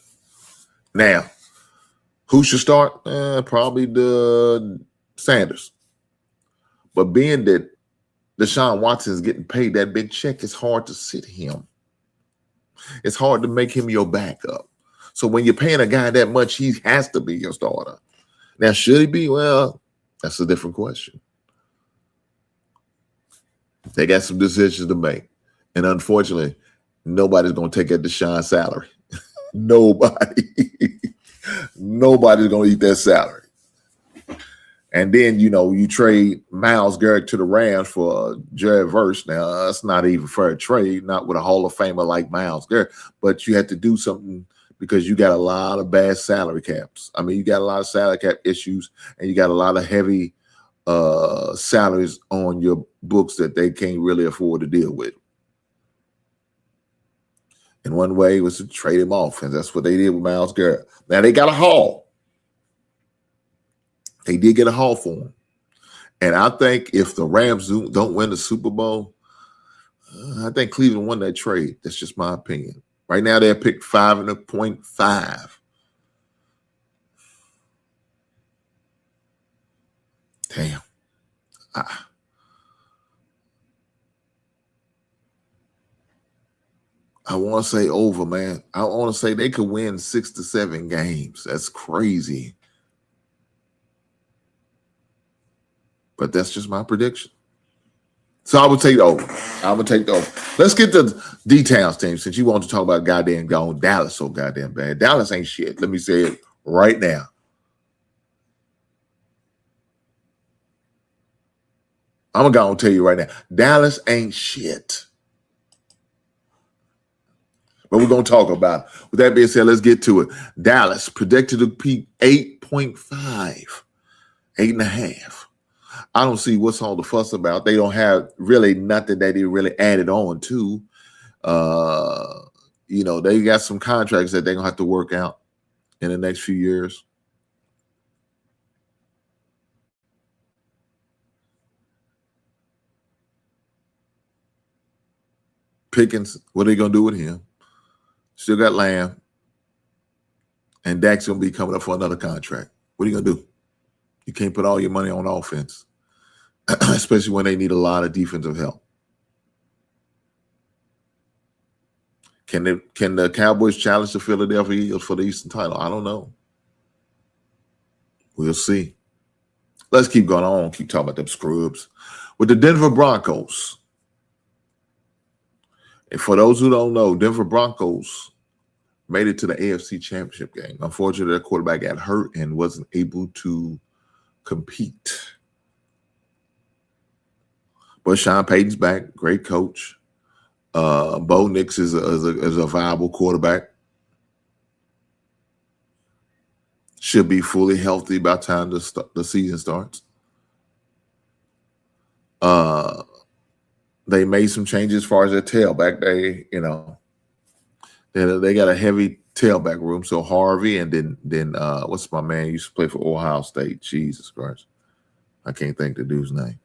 Now, who should start? Probably the Sanders. But being that Deshaun Watson is getting paid that big check, it's hard to sit him. It's hard to make him your backup. So when you're paying a guy that much, he has to be your starter. Now, should he be? Well, that's a different question. They got some decisions to make. And unfortunately, nobody's going to take that Deshaun salary. Nobody. Nobody's going to eat that salary. And then, you trade Myles Garrett to the Rams for Jared Verse. Now, that's not even fair trade, not with a Hall of Famer like Myles Garrett. But you had to do something because you got a lot of bad salary caps. I mean, you got a lot of salary cap issues, and you got a lot of heavy salaries on your books that they can't really afford to deal with. And one way was to trade him off, and that's what they did with Myles Garrett. Now, they got a haul. They did get a haul for him. And I think if the Rams don't win the Super Bowl, I think Cleveland won that trade. That's just my opinion. Right now, they're picked 5.5. Damn. I want to say over, man. I want to say they could win 6 to 7 games. That's crazy. But that's just my prediction. So I would take the over. I would take the over. Let's get the details, team, since you want to talk about goddamn gone Dallas so goddamn bad. Dallas ain't shit. Let me say it right now. I'm going to tell you right now. Dallas ain't shit. But we're going to talk about it. With that being said, let's get to it. Dallas predicted to peak 8.5, 8.5. I don't see what's all the fuss about. They don't have really nothing that they really added on to. They got some contracts that they're going to have to work out in the next few years. Pickens, what are they going to do with him? Still got Lamb. And Dak's going to be coming up for another contract. What are you going to do? You can't put all your money on offense, especially when they need a lot of defensive help. Can the Cowboys challenge the Philadelphia Eagles for the Eastern title? I don't know. We'll see. Let's keep going on. Keep talking about them scrubs. With the Denver Broncos. And for those who don't know, Denver Broncos made it to the AFC Championship game. Unfortunately, their quarterback got hurt and wasn't able to compete. But Sean Payton's back. Great coach. Bo Nix is a viable quarterback. Should be fully healthy by the time the season starts. They made some changes as far as their tailback. They got a heavy tailback room. So Harvey and then what's my man used to play for Ohio State? Jesus Christ, I can't think the dude's name.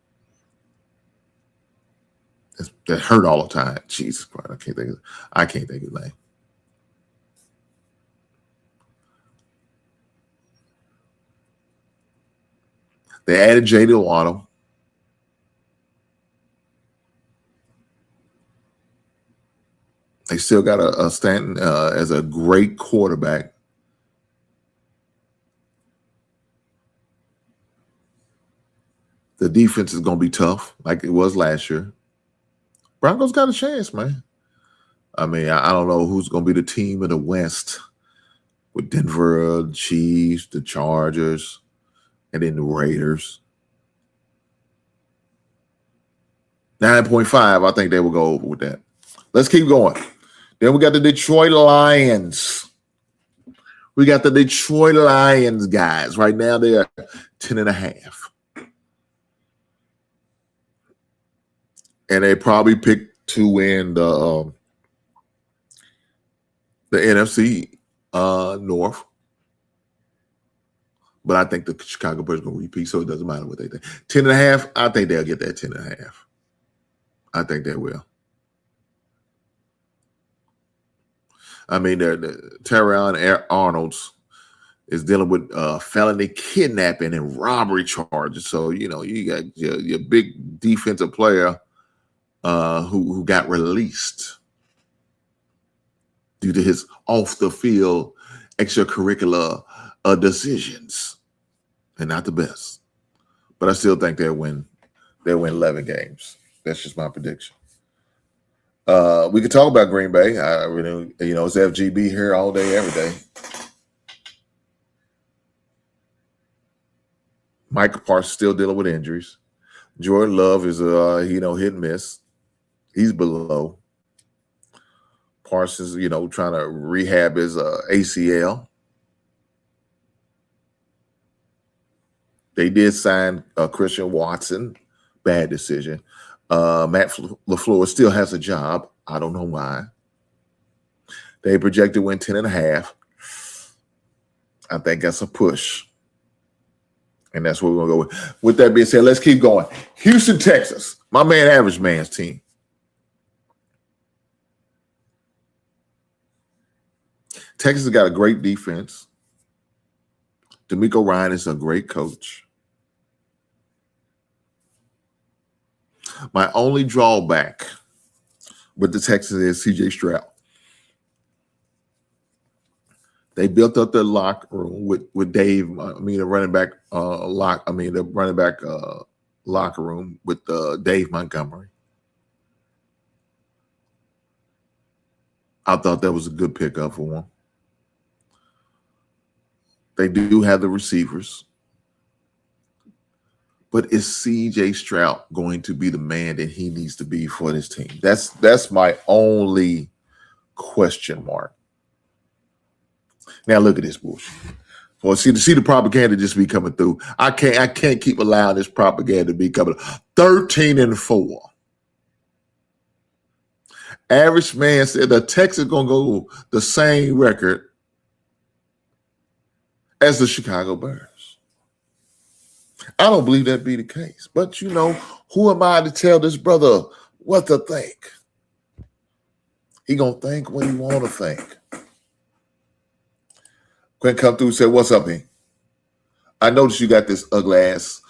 That hurt all the time. Jesus Christ, I can't think his name. They added J.D. Waddle. They still got a Stanton as a great quarterback. The defense is going to be tough, like it was last year. Broncos got a chance, man. I mean, I don't know who's going to be the team in the West with Denver, the Chiefs, the Chargers, and then the Raiders. 9.5, I think they will go over with that. Let's keep going. Then we got the Detroit Lions. We got the Detroit Lions, guys. Right now, they are 10.5. And they probably picked to win the NFC North. But I think the Chicago Bears are going to repeat, so it doesn't matter what they think. 10.5, I think they'll get that 10.5. I think they will. I mean, Terrion Arnold's is dealing with felony kidnapping and robbery charges. So, you got your big defensive player who got released due to his off-the-field extracurricular decisions. And not the best. But I still think they'll win 11 games. That's just my prediction. We could talk about Green Bay. I really, it's FGB here all day, every day. Micah Parsons still dealing with injuries. Jordan Love is hit and miss. He's below. Parsons, trying to rehab his ACL. They did sign Christian Watson. Bad decision. Matt LaFleur still has a job. I don't know why. They projected to win 10.5. I think that's a push. And that's what we're going to go with. With that being said, let's keep going. Houston, Texas. My man, Average Man's team. Texas has got a great defense. D'Amico Ryan is a great coach. My only drawback with the Texans is C.J. Stroud. They built up their locker room with Dave. The running back locker room with Dave Montgomery. I thought that was a good pickup for him. They do have the receivers. But is CJ Stroud going to be the man that he needs to be for this team? That's my only question mark. Now look at this bullshit. Well, see the propaganda just be coming through. I can't keep allowing this propaganda to be coming. 13-4. Average man said the Texans gonna go the same record as the Chicago Bears. I don't believe that be the case. But you know, who am I to tell this brother what to think? He gonna think what he wanna think. Quinn come through and said, "What's up, man? I noticed you got this ugly ass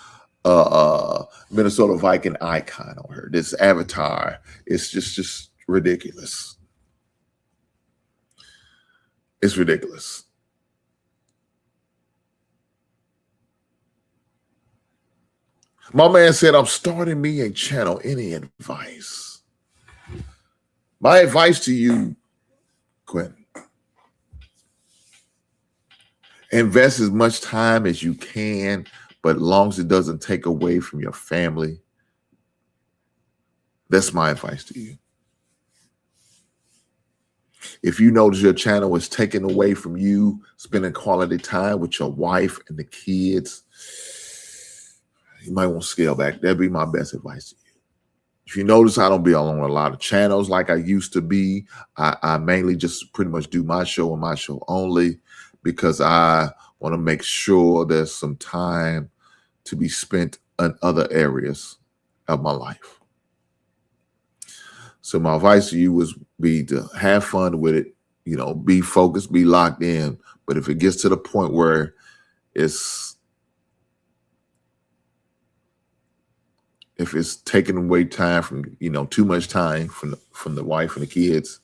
Minnesota Viking icon on her. This avatar is just ridiculous. It's ridiculous." My man said, "I'm starting me a channel. Any advice?" My advice to you, Quinn, invest as much time as you can, but as long as it doesn't take away from your family. That's my advice to you. If you notice your channel is taken away from you spending quality time with your wife and the kids, you might want to scale back. That'd be my best advice to you. If you notice, I don't be on a lot of channels like I used to be. I mainly just pretty much do my show and my show only because I want to make sure there's some time to be spent in other areas of my life. So my advice to you would be to have fun with it, you know, be focused, be locked in. But if it gets to the point where if it's taking away time from, you know, too much time from the wife and the kids,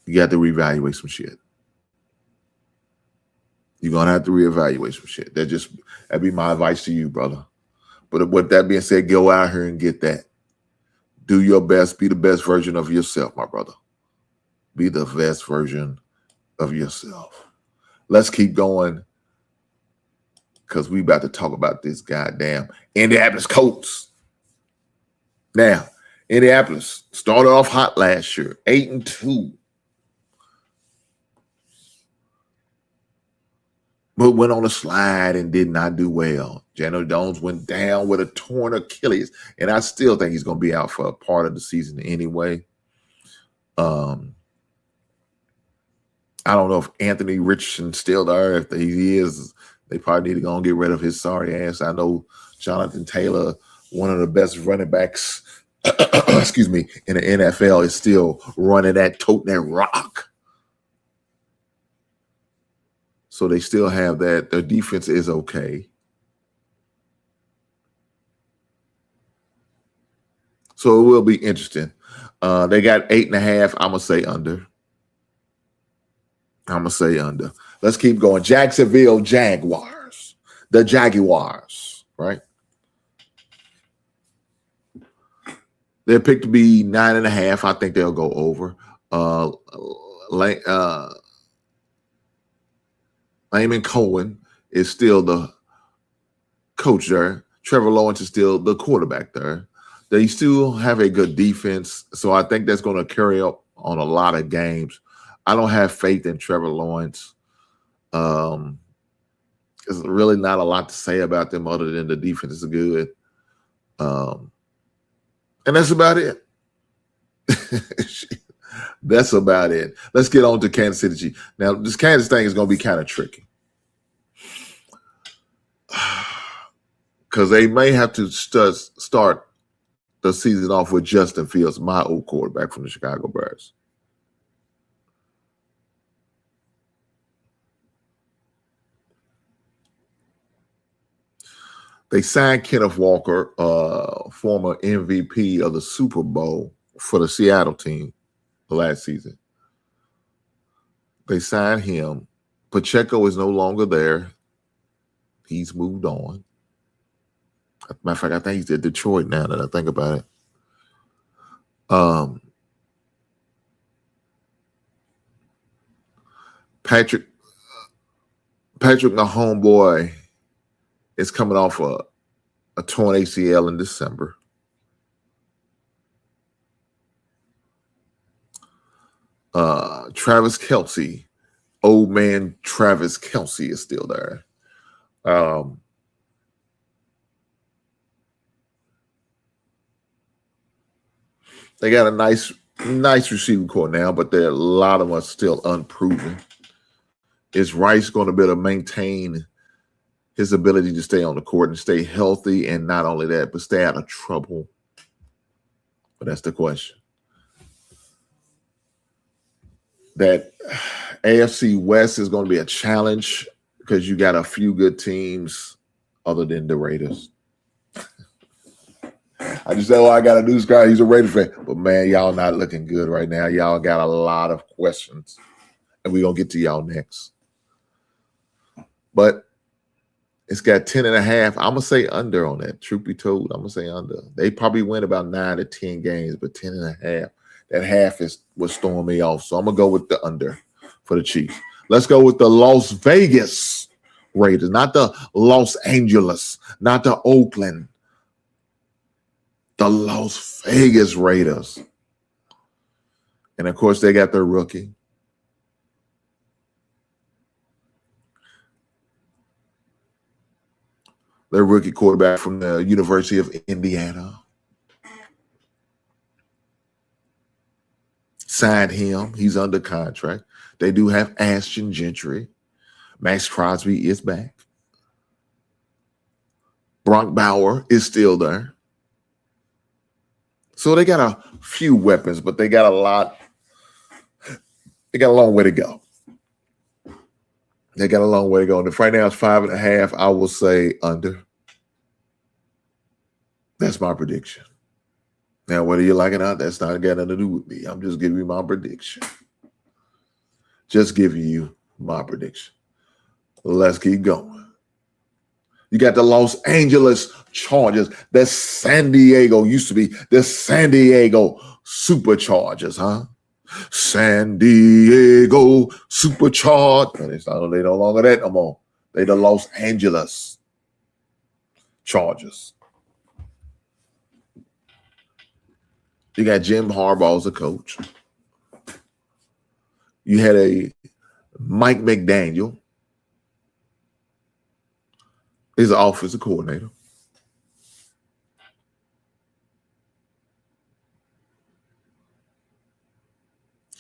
you got to reevaluate some shit. You're going to have to reevaluate some shit. That'd be my advice to you, brother. But with that being said, go out here and get that. Do your best. Be the best version of yourself, my brother. Be the best version of yourself. Let's keep going because we about to talk about this goddamn Indianapolis Colts. Now, Indianapolis started off hot last year, 8-2. But went on a slide and did not do well. Daniel Jones went down with a torn Achilles, and I still think he's going to be out for a part of the season anyway. I don't know if Anthony Richardson's still there. If he is, they probably need to go and get rid of his sorry ass. I know Jonathan Taylor, one of the best running backs, excuse me, in the NFL, is still running that, toting that rock. So they still have that. Their defense is okay. So it will be interesting. They got 8.5. I'm going to say under. Let's keep going. Jacksonville Jaguars. The Jaguars, right? They're picked to be 9.5. I think they'll go over. Lehman Cohen is still the coach there. Trevor Lawrence is still the quarterback there. They still have a good defense, so I think that's going to carry up on a lot of games. I don't have faith in Trevor Lawrence. There's really not a lot to say about them other than the defense is good. And that's about it. That's about it. Let's get on to Kansas City. Now, this Kansas thing is going to be kind of tricky because they may have to start the season off with Justin Fields, my old quarterback from the Chicago Bears. They signed Kenneth Walker, former MVP of the Super Bowl for the Seattle team last season. They signed him. Pacheco is no longer there. He's moved on. Matter of fact, I think he's at Detroit now that I think about it. Patrick, my homeboy, is coming off a torn ACL in December. Travis Kelce, old man Travis Kelce is still there. They got a nice receiving core now, but a lot of them are still unproven. Is Rice going to be able to maintain his ability to stay on the court and stay healthy, and not only that, but stay out of trouble? But that's the question. That AFC West is going to be a challenge because you got a few good teams other than the Raiders. I just said, I got a news guy. He's a Raiders fan. But, man, y'all not looking good right now. Y'all got a lot of questions, and we're going to get to y'all next. But it's got 10.5. I'm going to say under on that. Truth be told, I'm going to say under. They probably win about 9 to 10 games, but 10.5. That half is what's throwing me off. So I'm going to go with the under for the Chiefs. Let's go with the Las Vegas Raiders, not the Los Angeles, not the Oakland. The Las Vegas Raiders. And, of course, they got their rookie. Their rookie quarterback from the University of Indiana. Signed him. He's under contract. They do have Ashton Gentry. Max Crosby is back. Bronk Bauer is still there. So they got a few weapons, but they got a lot. They got a long way to go. They got a long way to go. And if right now it's 5.5, I will say under. That's my prediction. Now, whether you like it or not, that's not got nothing to do with me. I'm just giving you my prediction. Just giving you my prediction. Let's keep going. You got the Los Angeles Chargers. That's San Diego used to be the San Diego Superchargers, huh? San Diego Superchargers. They no longer that no more. They the Los Angeles Chargers. You got Jim Harbaugh as a coach. You had a Mike McDaniel. He's an offensive coordinator.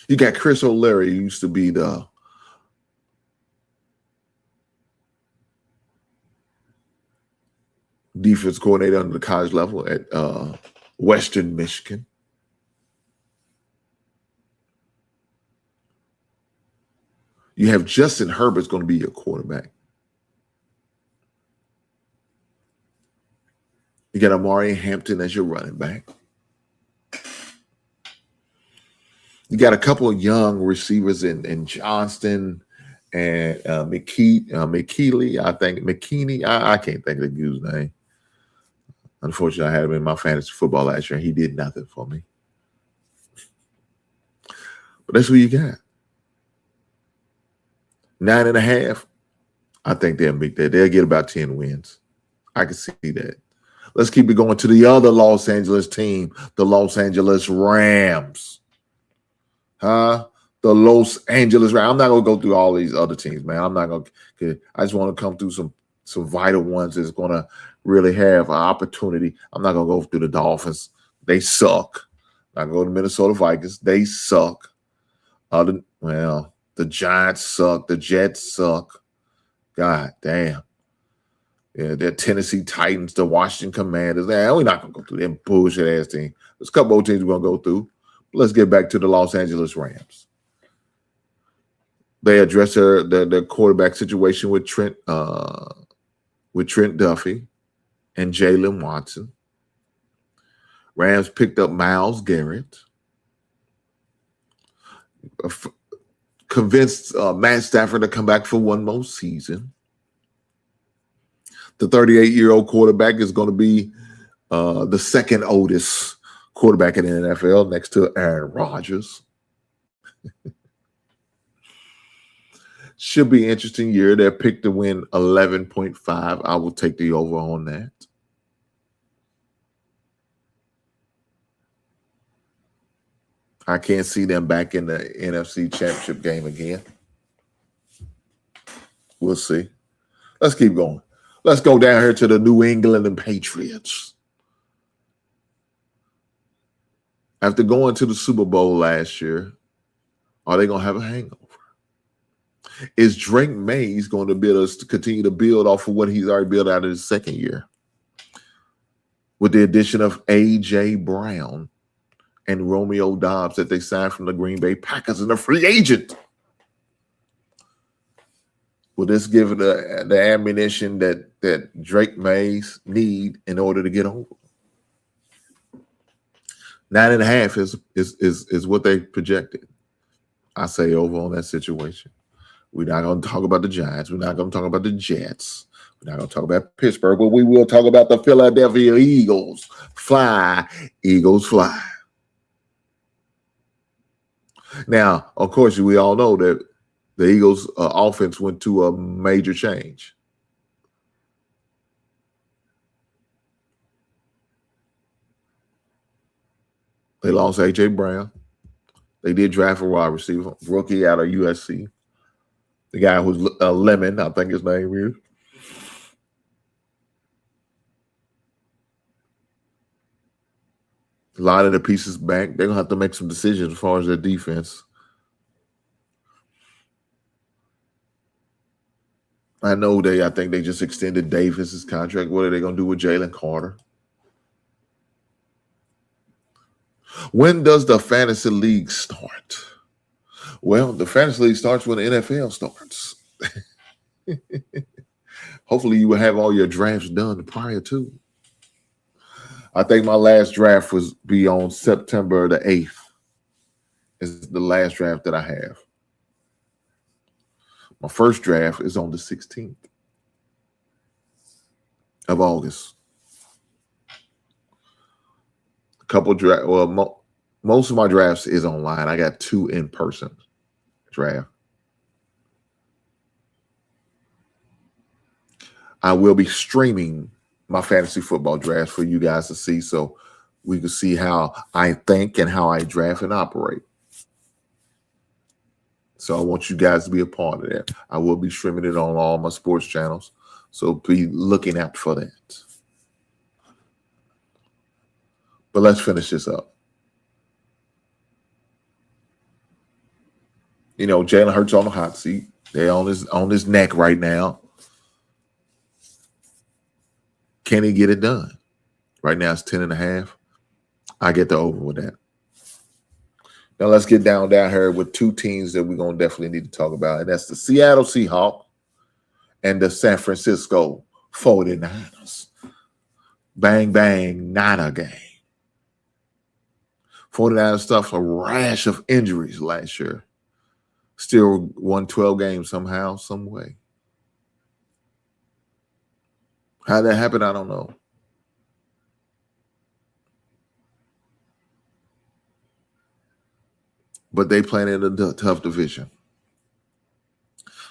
You got Chris O'Leary, who used to be the defense coordinator under the college level at Western Michigan. You have Justin Herbert's going to be your quarterback. You got Amari Hampton as your running back. You got a couple of young receivers in Johnston and McKeely. I think McKinney. I can't think of the dude's name. Unfortunately, I had him in my fantasy football last year, and he did nothing for me. But that's who you got. 9.5. I think they'll make that. They'll get about 10 wins. I can see that. Let's keep it going to the other Los Angeles team, the Los Angeles Rams. The Los Angeles Rams. I'm not going to go through all these other teams, man. I'm not going to. I just want to come through some vital ones that's going to really have an opportunity. I'm not going to go through the Dolphins. They suck. I'm not going to go to the Minnesota Vikings. They suck. The Giants suck. The Jets suck. God damn. Yeah, the Tennessee Titans, the Washington Commanders. We're not going to go through them bullshit-ass teams. There's a couple more teams we're going to go through. Let's get back to the Los Angeles Rams. They address their quarterback situation with Trent Duffy and Jalen Watson. Rams picked up Myles Garrett. Convinced Matt Stafford to come back for one more season. The 38-year-old quarterback is going to be the second oldest quarterback in the NFL next to Aaron Rodgers. Should be interesting year. They're picked to win 11.5. I will take the over on that. I can't see them back in the NFC Championship game again. We'll see. Let's keep going. Let's go down here to the New England Patriots. After going to the Super Bowl last year, are they going to have a hangover? Is Drake Mays going to be able to continue to build off of what he's already built out of his second year? With the addition of A.J. Brown and Romeo Doubs that they signed from the Green Bay Packers and a free agent. Will this give the ammunition that Drake Mays need in order to get over? 9.5 is what they projected. I say over on that situation. We're not going to talk about the Giants. We're not going to talk about the Jets. We're not going to talk about Pittsburgh, but we will talk about the Philadelphia Eagles. Fly, Eagles, fly. Now, of course, we all know that the Eagles' offense went to a major change. They lost A.J. Brown. They did draft a wide receiver, rookie out of USC. The guy who's Lemon, I think his name is. A lot of the pieces back. They're going to have to make some decisions as far as their defense. I think they just extended Davis's contract. What are they going to do with Jalen Carter? When does the fantasy league start? Well, the fantasy league starts when the NFL starts. Hopefully you will have all your drafts done prior to. I think my last draft was be on September the 8th. Is the last draft that I have. My first draft is on the 16th of August. A couple most of my drafts is online. I got 2 in-person draft. I will be streaming my fantasy football drafts for you guys to see, so we can see how I think and how I draft and operate. So I want you guys to be a part of that. I will be streaming it on all my sports channels, so be looking out for that. But let's finish this up. You know, Jalen Hurts on the hot seat. They're on his neck right now. Can he get it done? Right now it's 10.5. I get the over with that. Now let's get down here with 2 teams that we're going to definitely need to talk about. And that's the Seattle Seahawks and the San Francisco 49ers. Bang, bang, Niner game. 49ers stuffed a rash of injuries last year. Still won 12 games somehow, some way. How that happened, I don't know. But they playing in a tough division.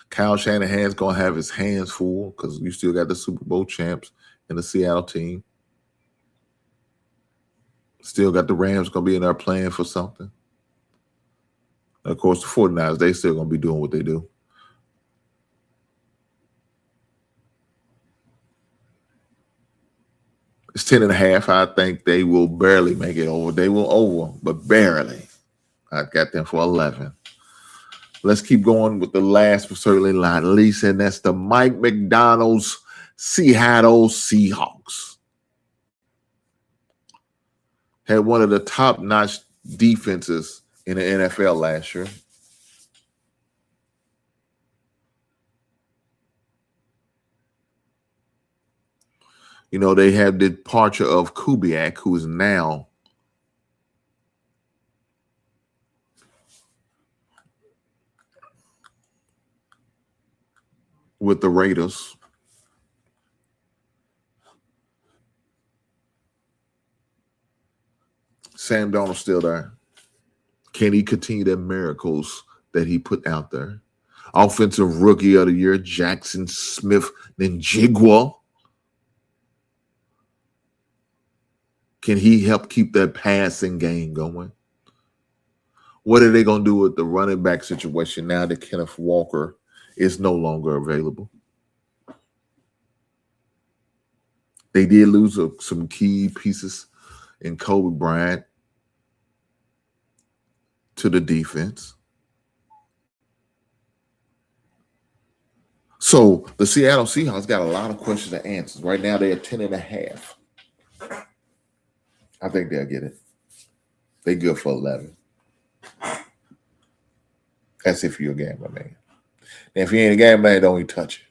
Kyle Shanahan's going to have his hands full because you still got the Super Bowl champs and the Seattle team. Still got the Rams going to be in there playing for something. And of course, the 49ers, they still going to be doing what they do. It's 10.5. I think they will barely make it over. They will over, but barely. I got them for 11. Let's keep going with the last, but certainly not least, and that's the Mike McDonald's Seattle Seahawks. Had one of the top-notch defenses in the NFL last year. You know, they have the departure of Kubiak, who is now with the Raiders. Sam Darnold's still there. Can he continue the miracles that he put out there? Offensive Rookie of the Year, Jackson Smith Njigba. Can he help keep that passing game going? What are they going to do with the running back situation now that Kenneth Walker is no longer available? They did lose some key pieces in Kobe Bryant to the defense. So the Seattle Seahawks got a lot of questions and answers. Right now they're 10.5. I think they'll get it. They good for 11. That's if you're a gambler, man. And if you ain't a gambler, man, don't even touch it.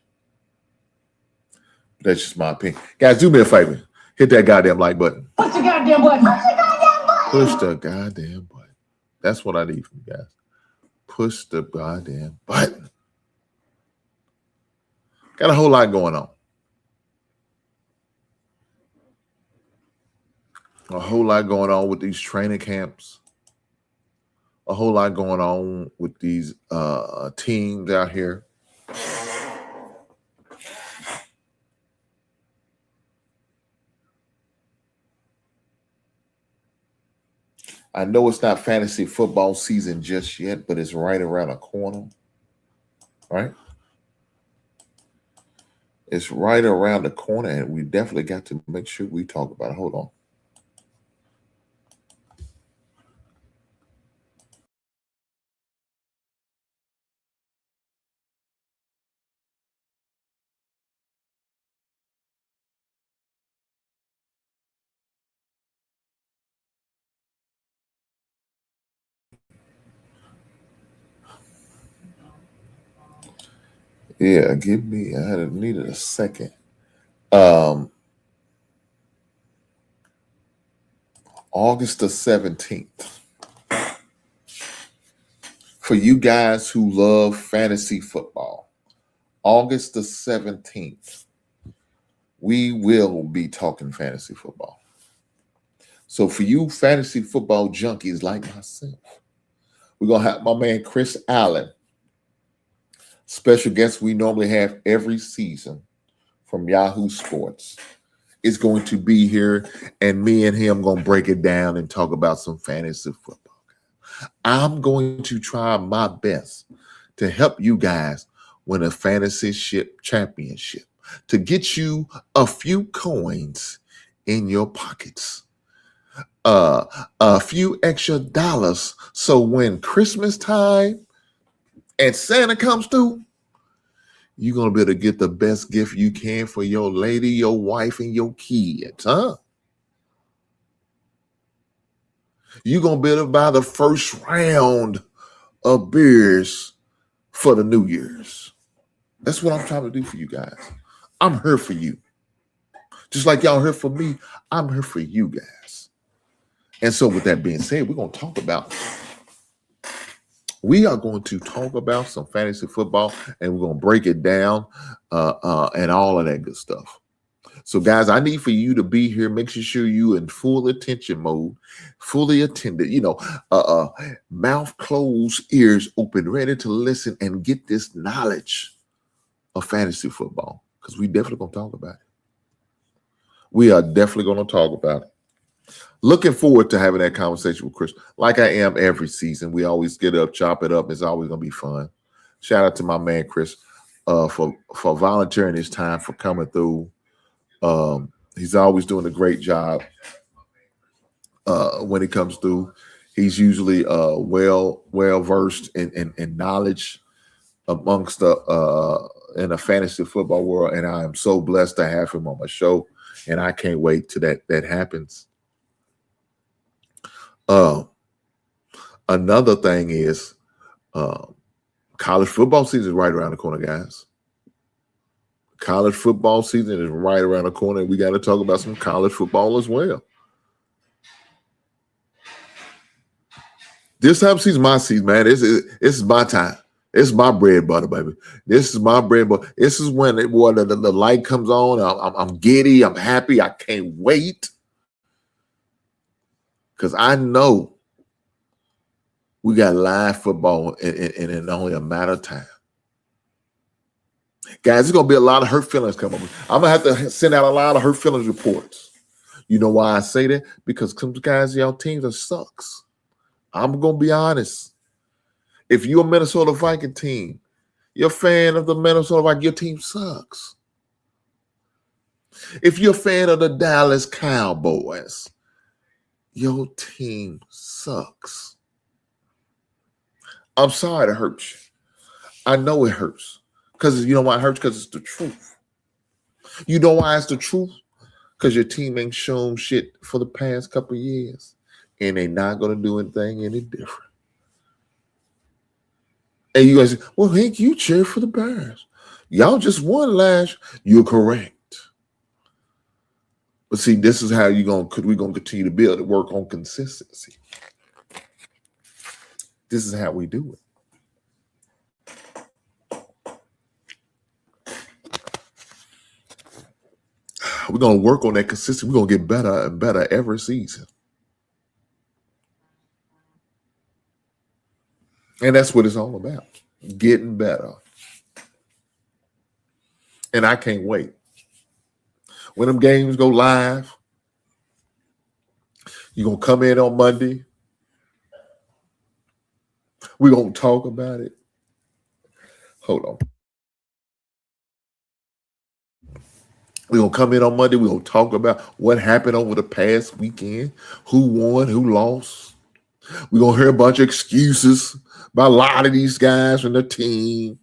That's just my opinion. Guys, do me a favor. Hit that goddamn like button. Push the goddamn button. Push the goddamn button. Push the goddamn button. That's what I need from you guys. Push the goddamn button. Got a whole lot going on. A whole lot going on with these training camps. A whole lot going on with these teams out here. I know it's not fantasy football season just yet, but it's right around the corner. Right? It's right around the corner, and we definitely got to make sure we talk about it. Hold on. Yeah, I needed a second. August the 17th. For you guys who love fantasy football, August the 17th, we will be talking fantasy football. So for you fantasy football junkies like myself, we're going to have my man Chris Allen, special guest we normally have every season from Yahoo Sports, is going to be here, and me and him going to break it down and talk about some fantasy football. I'm going to try my best to help you guys win a fantasy championship, to get you a few coins in your pockets, a few extra dollars, so when Christmas time and Santa comes through, you're going to be able to get the best gift you can for your lady, your wife, and your kids, huh? You're going to be able to buy the first round of beers for the New Year's. That's what I'm trying to do for you guys. I'm here for you. Just like y'all here for me, I'm here for you guys. And so with that being said, we are going to talk about some fantasy football, and we're going to break it down and all of that good stuff. So, guys, I need for you to be here. Make sure you in full attention mode, fully attended, mouth closed, ears open, ready to listen and get this knowledge of fantasy football, because we definitely going to talk about it. We are definitely going to talk about it. Looking forward to having that conversation with Chris, like I am every season. We always get up, chop it up. It's always going to be fun. Shout out to my man Chris for volunteering his time, for coming through. He's always doing a great job when he comes through. He's usually well versed in knowledge amongst in the fantasy football world, and I am so blessed to have him on my show, and I can't wait till that happens. Another thing is college football season is right around the corner, guys. College football season is right around the corner, and we got to talk about some college football as well. This time season, my season, man. This is my time. It's my bread and butter, baby. This is my bread and butter. This is when the light comes on. I'm giddy. I'm happy. I can't wait. Because I know we got live football in only a matter of time. Guys, there's going to be a lot of hurt feelings coming up. I'm going to have to send out a lot of hurt feelings reports. You know why I say that? Because some guys, y'all teams are sucks. I'm going to be honest. If you're a Minnesota Viking team, you're a fan of the Minnesota Vikings, your team sucks. If you're a fan of the Dallas Cowboys, your team sucks. I'm sorry it hurts you. I know it hurts. Because you know why it hurts? Because it's the truth. You know why it's the truth? Because your team ain't shown shit for the past couple of years. And they're not going to do anything any different. And you guys say, well, Hank, you cheer for the Bears. Y'all just won last. You're correct. But see, this is how we're going to continue to build and work on consistency. This is how we do it. We're going to work on that consistency. We're going to get better and better every season. And that's what it's all about. Getting better. And I can't wait. When them games go live, you're going to come in on Monday. We're going to talk about it. Hold on. We're going to come in on Monday. We're going to talk about what happened over the past weekend, who won, who lost. We're going to hear a bunch of excuses by a lot of these guys from the team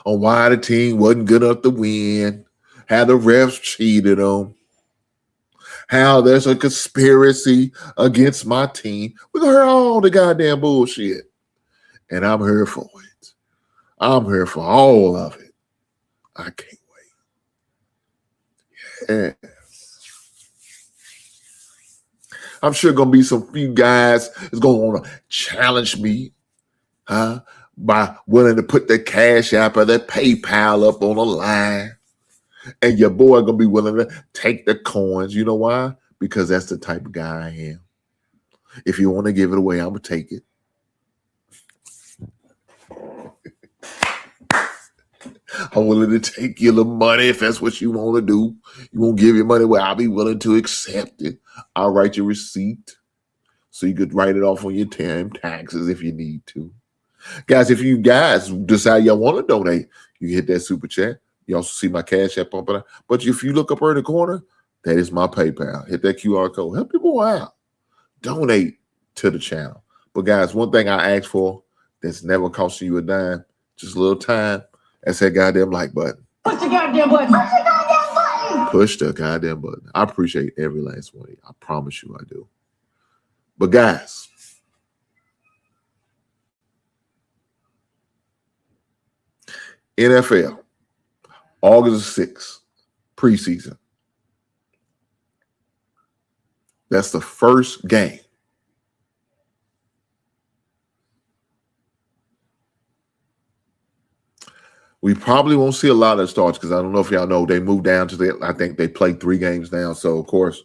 on why the team wasn't good enough to win, how the refs cheated them, how there's a conspiracy against my team. We're going to hear all the goddamn bullshit. And I'm here for it. I'm here for all of it. I can't wait. Yeah. I'm sure going to be some few guys that's going to want to challenge me, by willing to put their cash app or their PayPal up on the line. And your boy going to be willing to take the coins. You know why? Because that's the type of guy I am. If you want to give it away, I'm going to take it. I'm willing to take your little money if that's what you want to do. You won't give your money away, I'll be willing to accept it. I'll write your receipt so you could write it off on your taxes if you need to. Guys, if you guys decide y'all want to donate, you can hit that super chat. You also see my cash app on. But if you look up in the corner, that is my PayPal. Hit that QR code. Help people out. Donate to the channel. But guys, one thing I ask for that's never costing you a dime, just a little time. That's that goddamn like button. Push the goddamn button. Push the goddamn button. Push the goddamn button. I appreciate every last one of you. I promise you I do. But guys, NFL, August 6th, preseason. That's the first game. We probably won't see a lot of starts because I don't know if y'all know they moved down to I think they played 3 games now. So, of course,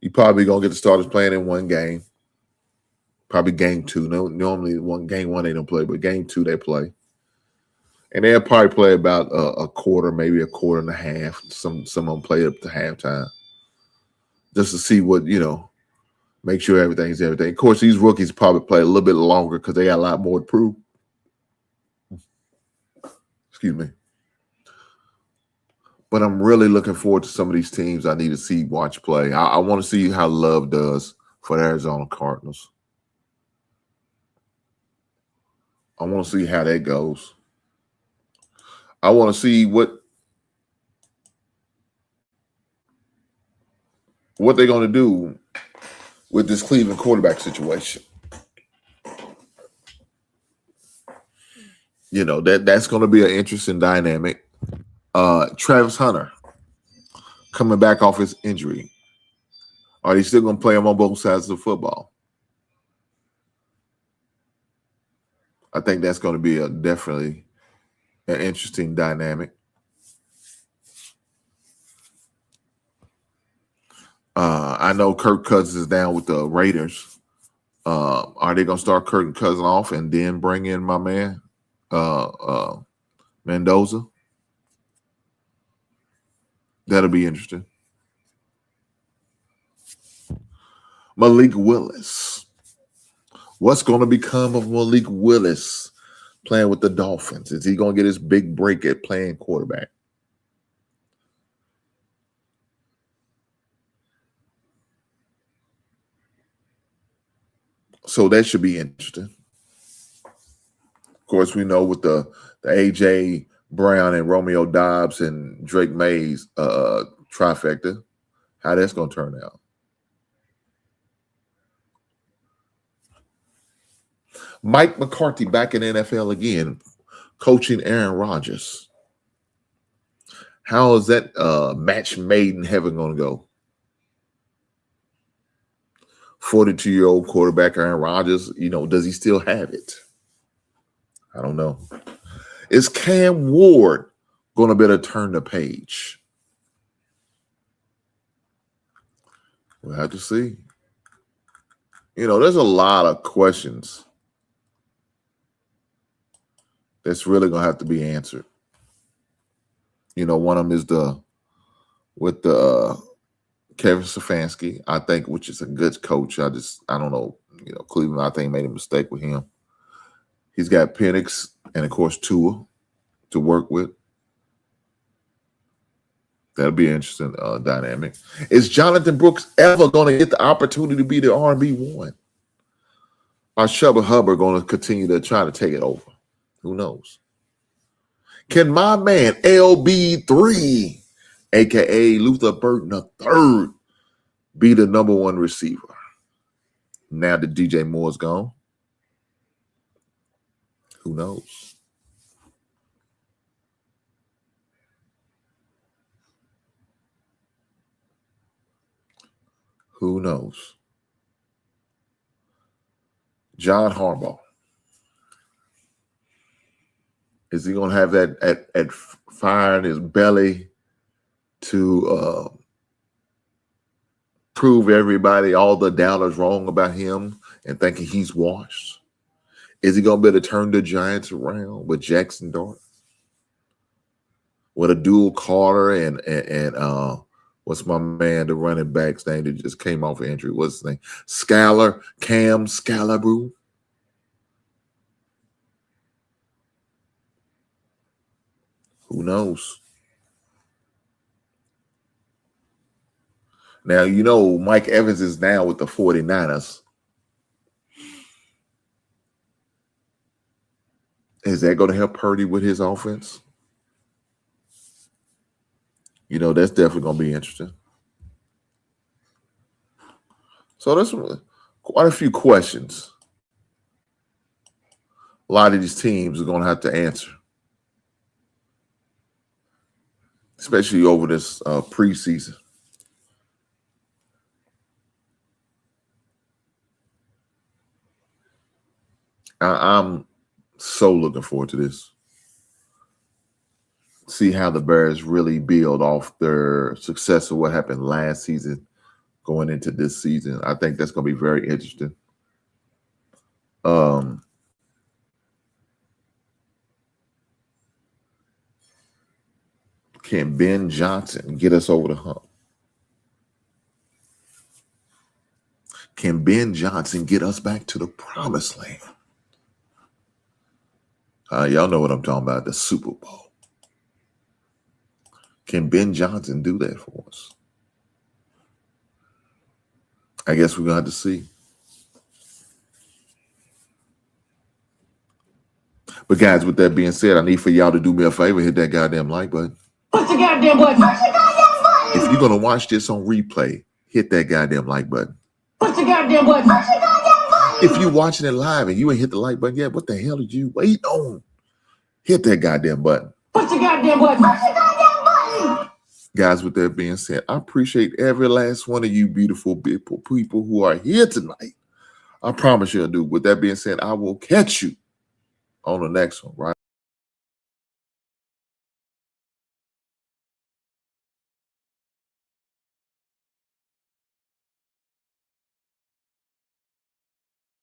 you probably going to get the starters playing in one game. Probably game 2. No, normally game 1 they don't play, but game 2 they play. And they'll probably play about a quarter, maybe a quarter and a half. Some of them play up to halftime. Just to see what, make sure everything's everything. Of course, these rookies probably play a little bit longer because they got a lot more to prove. Excuse me. But I'm really looking forward to some of these teams I need to watch play. I want to see how Love does for the Arizona Cardinals. I want to see how that goes. I want to see what they're going to do with this Cleveland quarterback situation. That's going to be an interesting dynamic. Travis Hunter coming back off his injury. Are they still going to play him on both sides of the football? I think that's going to be definitely an interesting dynamic. I know Kirk Cousins is down with the Raiders. Are they gonna start Kirk Cousins off and then bring in my man Mendoza? That'll be interesting. Malik Willis. What's going to become of Malik Willis playing with the Dolphins? Is he going to get his big break at playing quarterback? So that should be interesting. Of course, we know with the A.J. Brown and Romeo Dobbs and Drake Mays trifecta, how that's going to turn out. Mike McCarthy back in the NFL again, coaching Aaron Rodgers. How is that match made in heaven going to go? 42-year-old quarterback Aaron Rodgers, does he still have it? I don't know. Is Cam Ward going to better turn the page? We'll have to see. There's a lot of questions that's really going to have to be answered. One of them is with Kevin Stefanski, I think, which is a good coach. I don't know. Cleveland, I think, made a mistake with him. He's got Penix and, of course, Tua to work with. That'll be an interesting dynamic. Is Jonathan Brooks ever going to get the opportunity to be the R&B one? Or is Chuba Hubbard going to continue to try to take it over? Who knows? Can my man LB3, a.k.a. Luther Burton III, be the number one receiver now that DJ Moore's gone? Who knows? Who knows? John Harbaugh. Is he going to have that at fire in his belly to prove everybody, all the doubters, wrong about him and thinking he's washed? Is he going to be able to turn the Giants around with Jackson Dart? With a dual Carter and what's my man, the running back's name that just came off of injury? What's his name? Cam Scalabru. Who knows? Now, Mike Evans is now with the 49ers. Is that going to help Purdy with his offense? That's definitely going to be interesting. So that's quite a few questions a lot of these teams are going to have to answer, especially over this preseason. I'm so looking forward to this. See how the Bears really build off their success of what happened last season going into this season. I think that's going to be very interesting. Can Ben Johnson get us over the hump? Can Ben Johnson get us back to the promised land? Y'all know what I'm talking about, the Super Bowl. Can Ben Johnson do that for us? I guess we're going to have to see. But guys, with that being said, I need for y'all to do me a favor, hit that goddamn like button. Push the goddamn button. Push the goddamn button. If you're going to watch this on replay, hit that goddamn like button. Push the goddamn button. Push the goddamn button. If you're watching it live and you ain't hit the like button yet, what the hell did you wait on? Hit that goddamn button. Push the goddamn button. Push the goddamn button. Guys, with that being said, I appreciate every last one of you beautiful people who are here tonight. I promise you I do. With that being said, I will catch you on the next one, right?